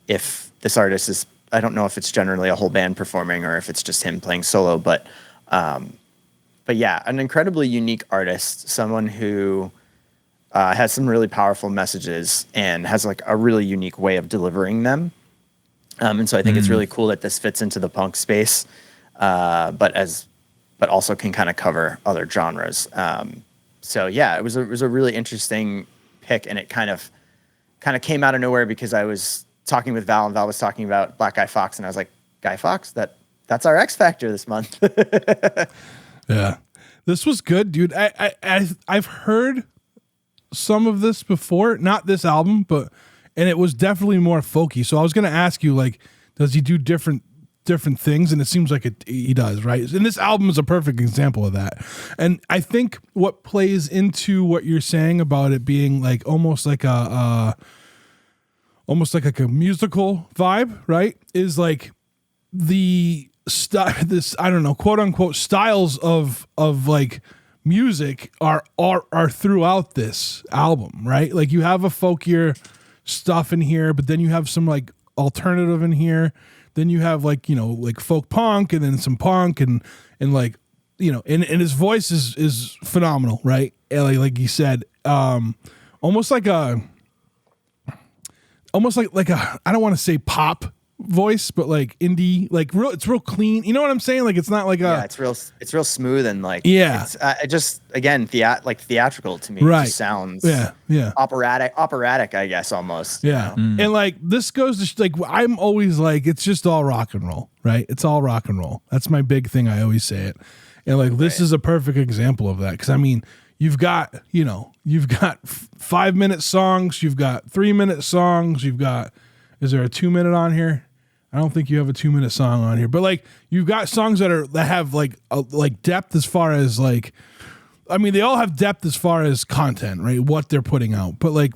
if this artist is. I don't know if it's generally a whole band performing or if it's just him playing solo. But yeah, an incredibly unique artist. Someone who has some really powerful messages and has like a really unique way of delivering them. And so I think it's really cool that this fits into the punk space, but also can kind of cover other genres. So yeah, it was a really interesting pick, and it kind of came out of nowhere because I was talking with Val, and Val was talking about Black Guy Fawkes, and I was like, Guy Fawkes, that's our X Factor this month. Yeah, this was good, dude. I've heard some of this before, not this album, and it was definitely more folky. So I was going to ask you, like, does he do different things? And it seems like he does, right? And this album is a perfect example of that. And I think what plays into what you're saying about it being like almost like a musical vibe, right? Is like this, I don't know, quote unquote styles of like music are throughout this album, right? Like you have a folkier stuff in here, but then you have some like alternative in here. Then you have like, you know, like folk punk, and then some punk, and like, you know, and his voice is phenomenal, right? And like you said, almost like a I don't want to say pop voice, but like indie, like it's real clean. You know what I'm saying? Like it's not like it's real smooth and like it's it just again theatrical to me. Right. It just sounds operatic, I guess almost. Yeah, you know? and like this goes to like I'm always like it's just all rock and roll, right? It's all rock and roll. That's my big thing. I always say it, and like this is a perfect example of that, because I mean you've got 5-minute songs, you've got 3-minute songs, is there a 2-minute on here? I don't think you have a 2-minute song on here, but like you've got songs that have like depth as far as like, I mean, they all have depth as far as content, right? What they're putting out, but like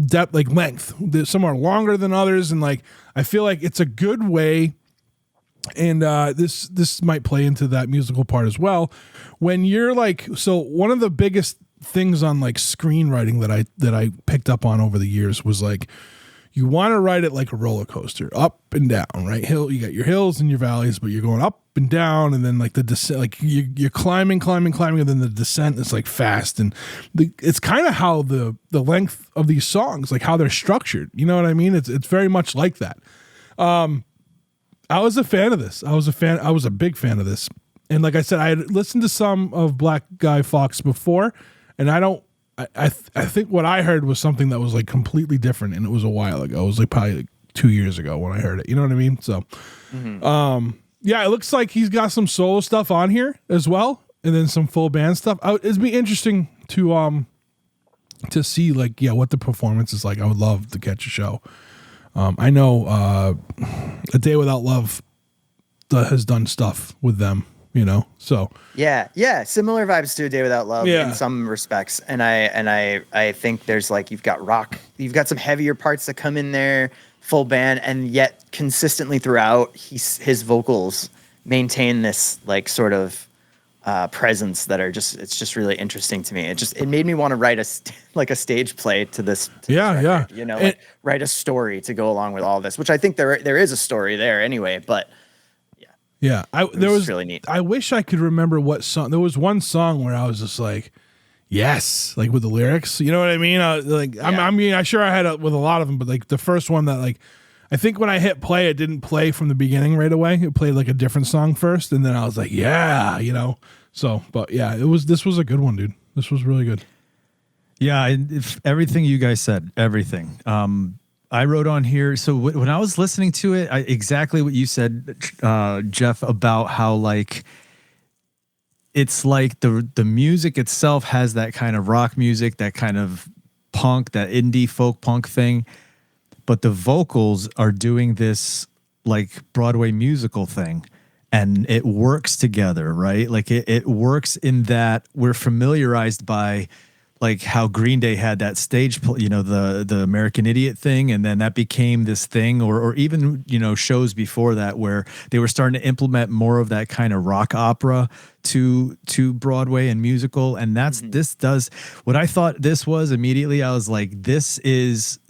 depth, like length. Some are longer than others, and like I feel like it's a good way. And this might play into that musical part as well. When you're like, so one of the biggest things on like screenwriting that I picked up on over the years was like, you want to ride it like a roller coaster, up and down, right? You got your hills and your valleys, but you're going up and down, and then like the descent, like you're climbing, and then the descent is like fast, and it's kind of how the length of these songs, like how they're structured. You know what I mean? It's very much like that. I was a fan of this. I was a big fan of this. And like I said, I had listened to some of Black Guy Fox before, and I think what I heard was something that was like completely different, and it was a while ago. It was like probably like 2 years ago when I heard it. You know what I mean? So, yeah, it looks like he's got some solo stuff on here as well, and then some full band stuff. It'd be interesting to see like what the performance is like. I would love to catch a show. I know A Day Without Love has done stuff with them. So yeah, similar vibes to A Day Without Love in some respects, and I think there's like you've got rock, you've got some heavier parts that come in there, full band, and yet consistently throughout his vocals maintain this like sort of presence that are it's just really interesting to me. It made me want to write a stage play to this. Record, write a story to go along with all this, which I think there is a story there anyway, but. Yeah, there was really neat. I wish I could remember what song. There was one song where I was just like, yes, like with the lyrics. You know what I mean? I'm sure I had it with a lot of them, but like the first one that like, I think when I hit play, it didn't play from the beginning right away. It played like a different song first, and then I was like, yeah. So, but yeah, this was a good one, dude. This was really good. Yeah, if everything you guys said, everything. I wrote on here. So when I was listening to it, exactly what you said, Jeff, about how like it's like the music itself has that kind of rock music, that kind of punk, that indie folk punk thing, but the vocals are doing this like Broadway musical thing, and it works together, right? Like it works in that we're familiarized by. Like how Green Day had that stage, the American Idiot thing, and then that became this thing, or even shows before that where they were starting to implement more of that kind of rock opera to Broadway and musical, and this does what I thought this was immediately. I was like, this is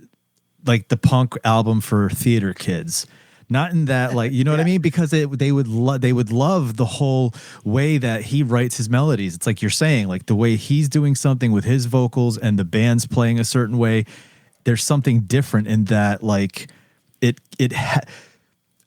like the punk album for theater kids. Not in that, like, you know what I mean? Because they would love the whole way that he writes his melodies. It's like you're saying, like the way he's doing something with his vocals and the band's playing a certain way. There's something different in that, like I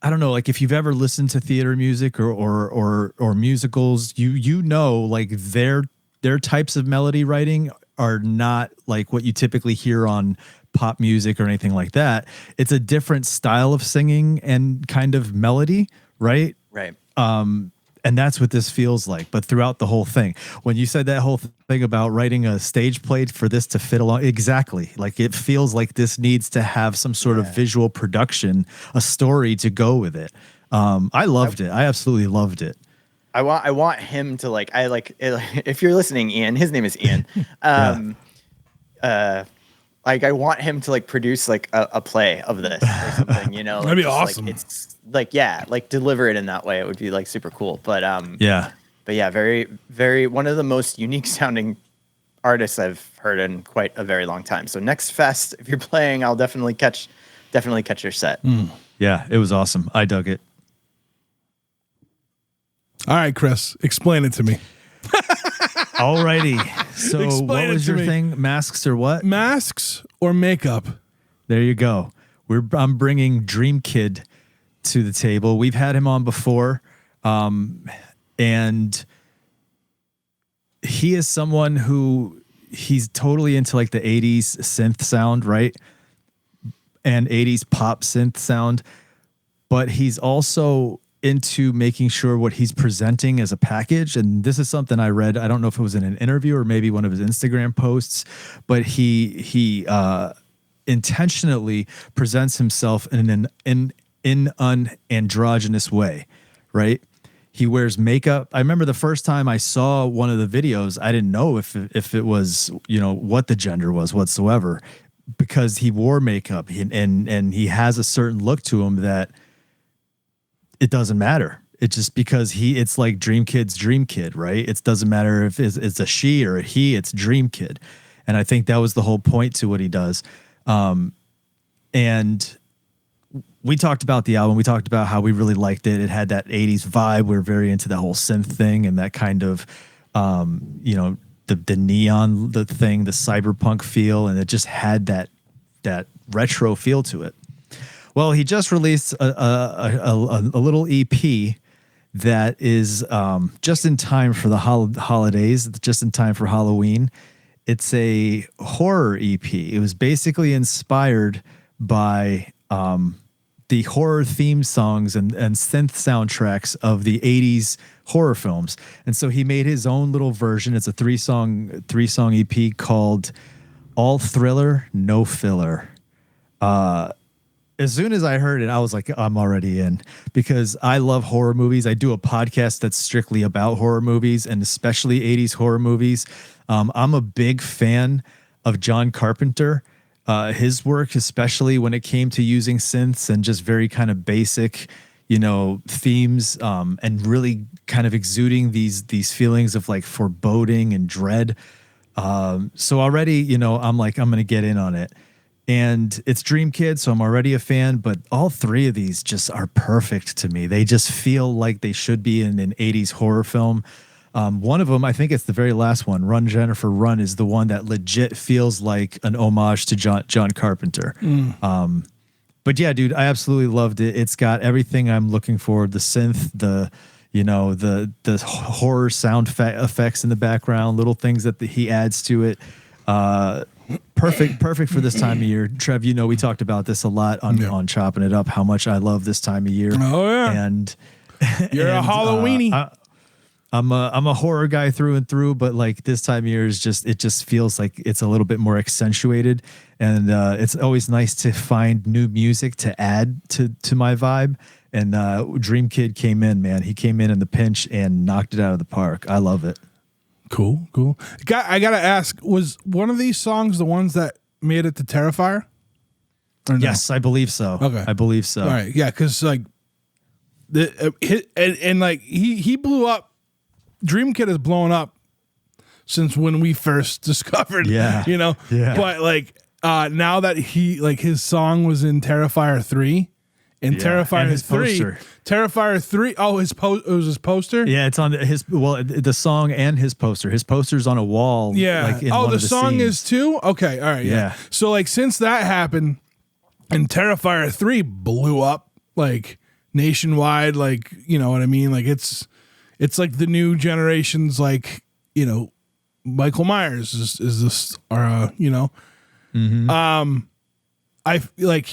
don't know, like if you've ever listened to theater music or musicals, like their types of melody writing are not like what you typically hear on pop music or anything like that. It's a different style of singing and kind of melody, right? Right. And that's what this feels like. But throughout the whole thing, when you said that whole thing about writing a stage play for this to fit along, exactly. Like it feels like this needs to have some sort of visual production, a story to go with it. I loved it. I absolutely loved it. I want him to if you're listening, Ian, his name is Ian. Like I want him to like produce like a play of this or something, That'd be awesome. Like, it's like, like deliver it in that way. It would be like super cool. But very, very, one of the most unique sounding artists I've heard in quite a very long time. So next fest, if you're playing, I'll definitely catch your set. Yeah, it was awesome. I dug it. All right, Chris, explain it to me. Alrighty. So Explain what was your thing? Masks or what? Masks or makeup? There you go. I'm bringing Dream Kid to the table. We've had him on before, and he is someone who he's totally into like the 80s synth sound, right? And 80s pop synth sound, but he's also into making sure what he's presenting as a package. And this is something I read. I don't know if it was in an interview or maybe one of his Instagram posts, but he intentionally presents himself in an androgynous way, right? He wears makeup. I remember the first time I saw one of the videos, I didn't know if it was, what the gender was whatsoever, because he wore makeup and he has a certain look to him that it doesn't matter. It's just because it's like Dream Kid's Dream Kid, right? It doesn't matter if it's a she or a he, it's Dream Kid. And I think that was the whole point to what he does. And we talked about the album. We talked about how we really liked it. It had that 80s vibe. We were very into the whole synth thing and that kind of, the neon, the thing, the cyberpunk feel. And it just had that retro feel to it. Well, he just released a little EP that is just in time for the holidays, just in time for Halloween. It's a horror EP. It was basically inspired by the horror theme songs and synth soundtracks of the 80s horror films. And so he made his own little version. It's a three song EP called All Thriller, No Filler. As soon as I heard it, I was like, I'm already in, because I love horror movies. I do a podcast that's strictly about horror movies, and especially 80s horror movies. I'm a big fan of John Carpenter. His work, especially when it came to using synths and just very kind of basic, themes, and really kind of exuding these feelings of like foreboding and dread. So already, I'm like, I'm going to get in on it. And it's Dream Kid, so I'm already a fan, but all three of these just are perfect to me. They just feel like they should be in an 80s horror film. One of them, I think it's the very last one, Run, Jennifer, Run, is the one that legit feels like an homage to John Carpenter. But yeah, dude, I absolutely loved it. It's got everything I'm looking for. The synth, the horror sound effects in the background, little things that he adds to it. Perfect for this time of year. Trev, we talked about this a lot on Chopping It Up, how much I love this time of year. Oh yeah. And you're a Halloweenie. I'm a horror guy through and through, but like this time of year is just feels like it's a little bit more accentuated, and it's always nice to find new music to add to my vibe. And Dream Kid came in, man. He came in the pinch and knocked it out of the park. I love it. Cool. I gotta ask, was one of these songs the ones that made it to Terrifier? Or no? Yes, I believe so. Okay, I believe so. All right, yeah, because like he blew up. Dream Kid has blown up since when we first discovered. Yeah. But like now that his song was in Terrifier 3. And Terrifier 3, Terrifier 3. Oh, it was his poster. Yeah, it's on the song and his poster. His poster's on a wall. Yeah. Like in one the of the song scenes. is too. Okay, all right. Yeah. So like since that happened, and Terrifier 3 blew up like nationwide. Like what I mean. Like it's like the new generation's like Michael Myers is this Mm-hmm. I like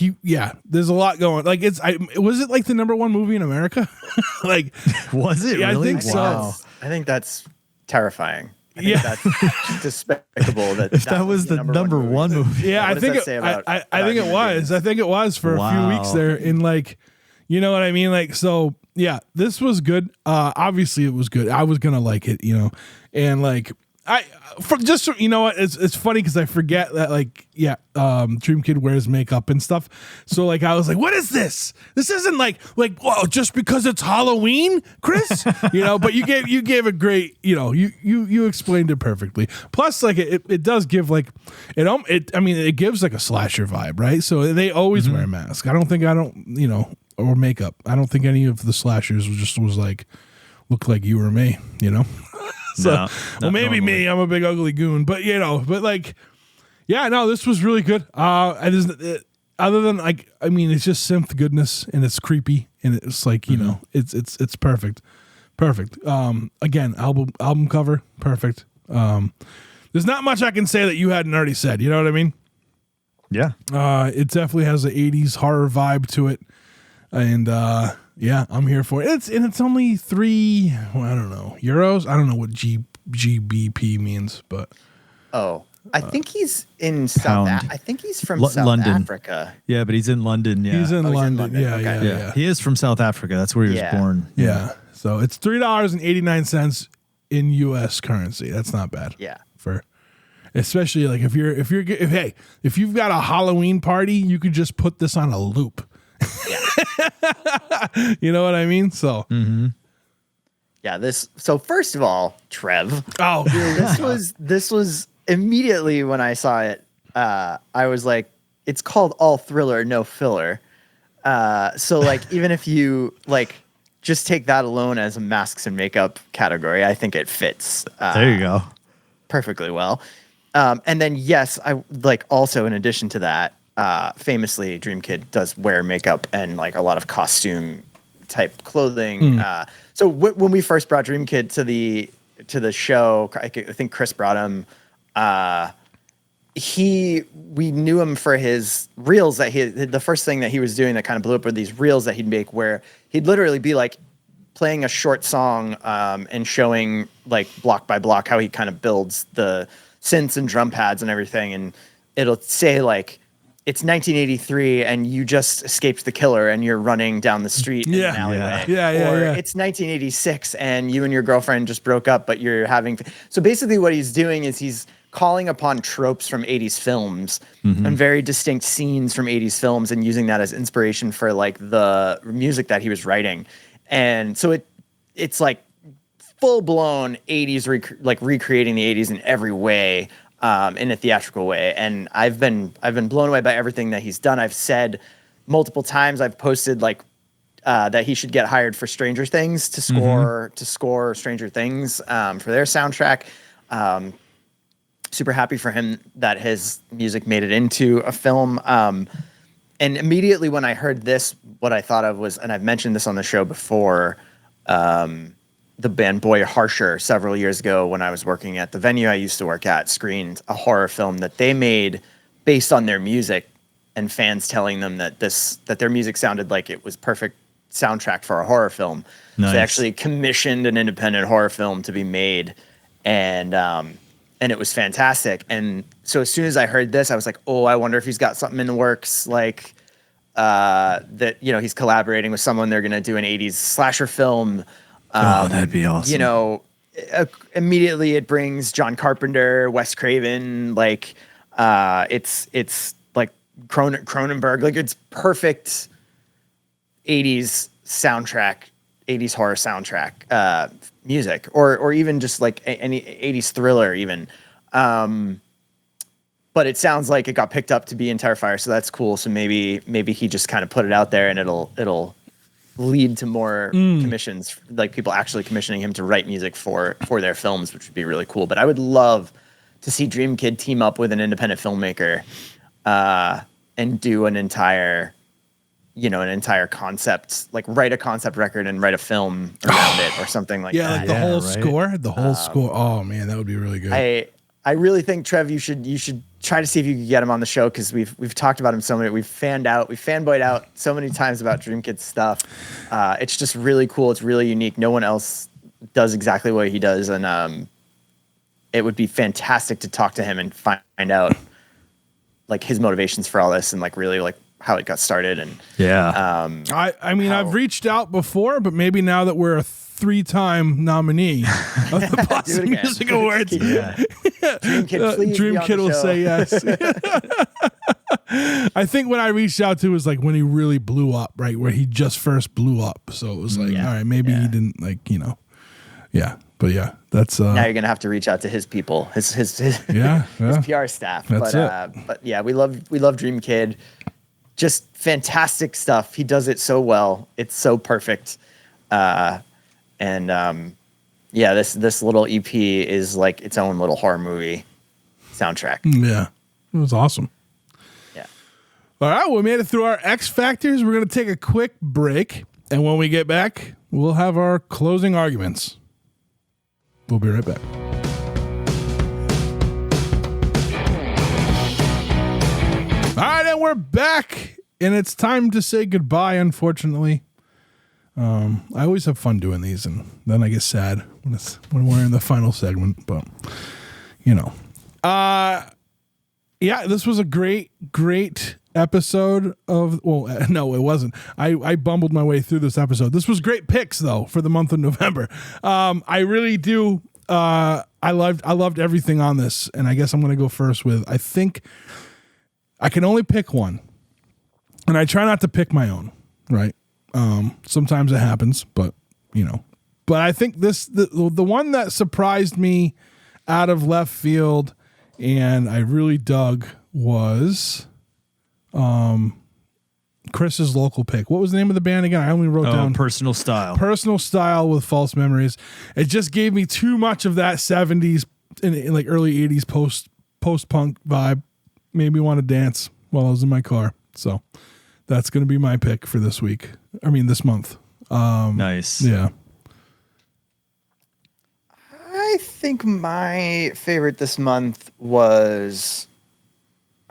there's a lot going. Like was it like the #1 movie in America? Like was it? Yeah, really? I think Wow. so. I think that's terrifying. I think that's despicable. That was the #1 movie. Yeah, What I think does that say about I think it human was. beings? I think it was for a few weeks there. In like, you know what I mean? Like, so yeah, this was good. Obviously it was good. I was gonna like it, and like. It's funny because I forget that Dream Kid wears makeup and stuff. So like I was like, what is this? This isn't like well, just because it's Halloween, Chris. But you gave a great, you explained it perfectly. Plus, like it does give like it gives like a slasher vibe, right? So they always wear a mask. Or makeup. I don't think any of the slashers was like look like you or me, So, well, maybe normally. me. I'm a big ugly goon, but this was really good. Other than it's just synth goodness, and it's creepy, and it's like it's perfect. Again, album cover, perfect. There's not much I can say that you hadn't already said. You know what I mean? Yeah. It definitely has an 80s horror vibe to it, and I'm here for it. It's only €3. I don't know what GBP means, but I think he's in I think he's from South London. Africa. Yeah, but he's in London. Yeah, he's in London. Yeah, Okay. yeah. He is from South Africa. That's where he was born. Yeah. So it's $3.89 in U.S. currency. That's not bad. Yeah. Especially like if you've got a Halloween party, you could just put this on a loop. Yeah. You know what I mean? So Yeah, so first of all, Trev. Oh, This was immediately when I saw it, I was like, it's called All Thriller, No Filler. So like even if you like just take that alone as a masks and makeup category, I think it fits There you go. perfectly well. And then yes, I like also in addition to that, famously Dream Kid does wear makeup and like a lot of costume type clothing. So when we first brought Dream Kid to the show, I think Chris brought him. We knew him for his reels the first thing that he was doing that kind of blew up were these reels that he'd make where he'd literally be like playing a short song and showing like block by block how he kind of builds the synths and drum pads and everything. And it'll say like, it's 1983 and you just escaped the killer and you're running down the street in an alleyway. Or it's 1986 and you and your girlfriend just broke up, but you're having... So basically what he's doing is he's calling upon tropes from 80s films and very distinct scenes from 80s films and using that as inspiration for like the music that he was writing. And so it's like full-blown 80s, recreating the 80s in every way, in a theatrical way. And I've been blown away by everything that he's done. I've said multiple times, I've posted like that he should get hired for Stranger Things to score Stranger Things for their soundtrack. Super happy for him that his music made it into a film. And immediately when I heard this, what I thought of was, and I've mentioned this on the show before, the band Boy Harsher several years ago when I was working at the venue I used to work at screened a horror film that they made based on their music and fans telling them that their music sounded like it was perfect soundtrack for a horror film. Nice. So they actually commissioned an independent horror film to be made and it was fantastic. And so as soon as I heard this, I was like, oh, I wonder if he's got something in the works, like that, he's collaborating with someone. They're going to do an 80s slasher film. That'd be awesome. Immediately it brings John Carpenter, Wes Craven, like it's like Cronenberg, like it's perfect 80s soundtrack, 80s horror soundtrack, music, or even just like any 80s thriller even. But it sounds like it got picked up to be in Terrifier, so that's cool. So maybe he just kind of put it out there and it'll lead to more commissions, like people actually commissioning him to write music for their films, which would be really cool. But I would love to see Dream Kid team up with an independent filmmaker and do an entire concept, like write a concept record and write a film around it or something like that. Like the whole score, score. Oh man, that would be really good. I really think, Trev, you should try to see if you can get him on the show, because we've talked about him so many. We've fanboyed out so many times about Dream Kid's stuff. It's just really cool. It's really unique. No one else does exactly what he does, and it would be fantastic to talk to him and find out like his motivations for all this and like really like how it got started. And I've reached out before, but maybe now that we're a 3-time nominee of the Boston Music Awards, Dream Kid will say yes. I think when I reached out to was like when he really blew up, right? Where he just first blew up. So it was like, all right, maybe he didn't but yeah, that's now you're gonna have to reach out to his people, his his PR staff. But yeah, we love Dream Kid. Just fantastic stuff. He does it so well. It's so perfect. This little EP is like its own little horror movie soundtrack. Yeah, it was awesome. Yeah. All right, we made it through our X Factors. We're going to take a quick break, and when we get back, we'll have our closing arguments. We'll be right back. All right, and we're back, and it's time to say goodbye, unfortunately. I always have fun doing these, and then I get sad when we're in the final segment, but this was a great episode of, no, it wasn't. I bumbled my way through this episode. This was great picks though for the month of November. I really do. I loved everything on this, and I guess I'm going to go first with, I think I can only pick one, and I try not to pick my own, right? Sometimes it happens, but I think the one that surprised me out of left field and I really dug was, Chris's local pick. What was the name of the band again? I only wrote down Personal Style. Personal Style with False Memories. It just gave me too much of that 70s and like early 80s post-punk vibe. Made me want to dance while I was in my car. So that's going to be my pick for this week. I mean, this month. Nice. Yeah. I think my favorite this month was,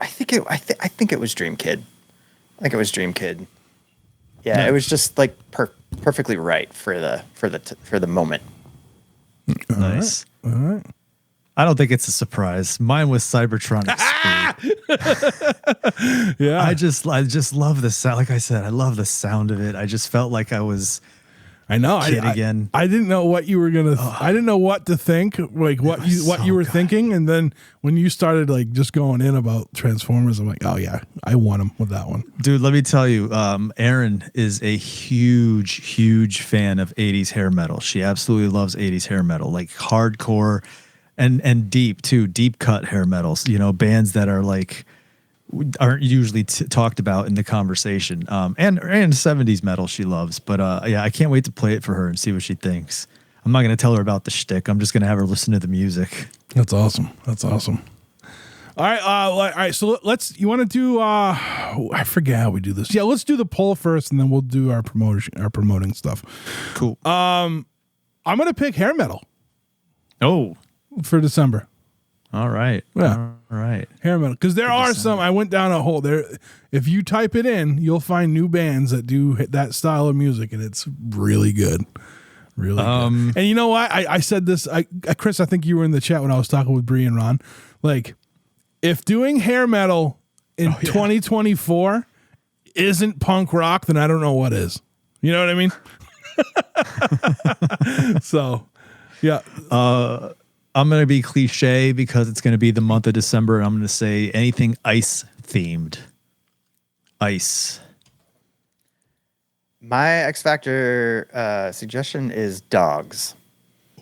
I think it was Dream Kid. I think it was Dream Kid. Yeah, Nice. It was just like perfectly right for the moment. Nice. All right. I don't think it's a surprise. Mine was Cybertronic Speed. Yeah. I just love the sound. Like I said, I love the sound of it. I just felt like I was I know. kid again. I didn't know what you were gonna. I didn't know what to think. Like what you so were good. thinking, and then when you started like just going in about Transformers, I'm like, oh yeah, I won him with that one. Dude, let me tell you, Erin is a huge fan of 80s hair metal. She absolutely loves 80s hair metal, like hardcore and deep too, deep cut hair metals, you know, bands that are like aren't usually talked about in the conversation. And 70s metal she loves, but yeah, I can't wait to play it for her and see what she thinks. I'm not going to tell her about the shtick. I'm just going to have her listen to the music. That's awesome. That's awesome. All right. All right. So you want to do, I forget how we do this. Yeah. Let's do the poll first and then we'll do our promoting stuff. Cool. I'm going to pick hair metal Oh, for December. all right. Yeah. All right. Hair metal. Cause there are some, I went down a hole there. If you type it in, you'll find new bands that do that style of music and it's really good. Really good. And you know what? I said this, Chris, I think you were in the chat when I was talking with Bree and Ron. Like, if doing hair metal in 2024 isn't punk rock, then I don't know what is. You know what I mean? So, yeah. I'm going to be cliche because it's going to be the month of December. And I'm going to say anything ice themed. Ice. My X Factor suggestion is dogs.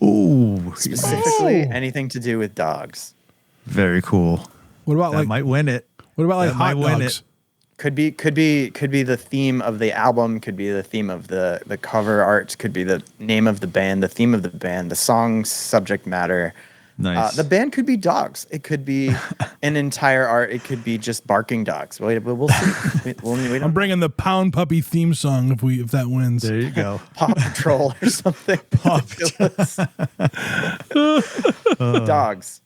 Ooh. Specifically, anything to do with dogs. Very cool. What about That might win it. what about like that hot might win dogs? it. Could be the theme of the album, could be the theme of the cover art, could be the name of the band, the theme of the band, the song's subject matter. Nice. The band could be dogs. It could be an entire art. It could be just barking dogs. We'll see. I'm bringing the Pound Puppy theme song if that wins. There you go. Paw Patrol or something. Dogs.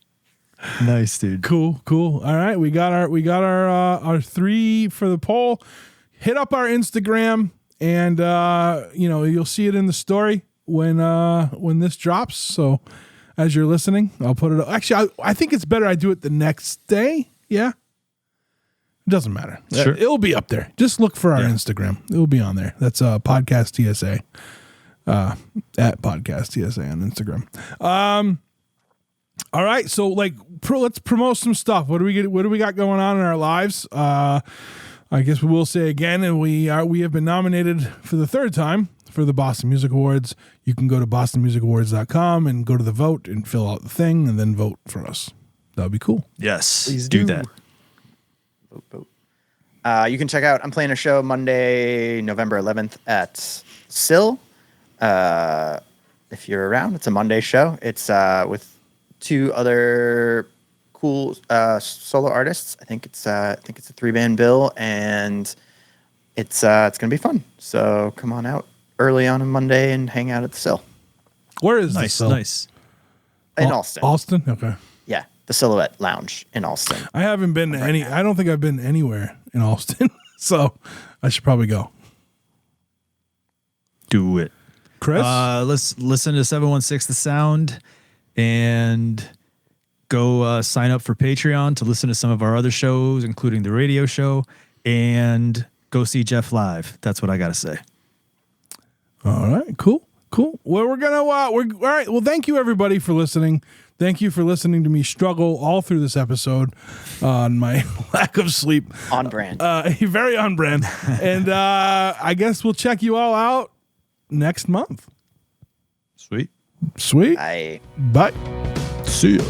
Nice, dude. Cool. All right, we got our 3 for the poll. Hit up our Instagram, and you'll see it in the story when this drops. So as you're listening, I'll put it up. Actually, I think it's better I do it the next day. Yeah, it doesn't matter. Sure. It'll be up there. Just look for our Instagram. It'll be on there. That's Podcast TSA. At Podcast TSA on Instagram. All right, so let's promote some stuff. What do we got going on in our lives? I guess we will say again, and we have been nominated for the 3rd time for the Boston Music Awards. You can go to bostonmusicawards.com and go to the vote and fill out the thing and then vote for us. That would be cool. Yes. Please do do. that. Vote. You can check out, I'm playing a show Monday, November 11th at Sill. If you're around, it's a Monday show. It's with 2 other cool solo artists. I think it's a 3-band bill, and it's gonna be fun. So come on out early on a Monday and hang out at the Sill Where is Nice. this? Nice. in Alston. Alston? Okay. Yeah, the Silhouette Lounge in Alston. I haven't been to I don't think I've been anywhere in Alston, so I should probably go. Do it. Chris? Let's listen to 716 The Sound and go sign up for Patreon to listen to some of our other shows, including the radio show, and go see Jeff live. That's what I got to say. All right, cool. Well, we're all right. Well, thank you everybody for listening. Thank you for listening to me struggle all through this episode on my lack of sleep. On brand. Very on brand. And I guess we'll check you all out next month. Sweet. Sweet. I Bye. See ya.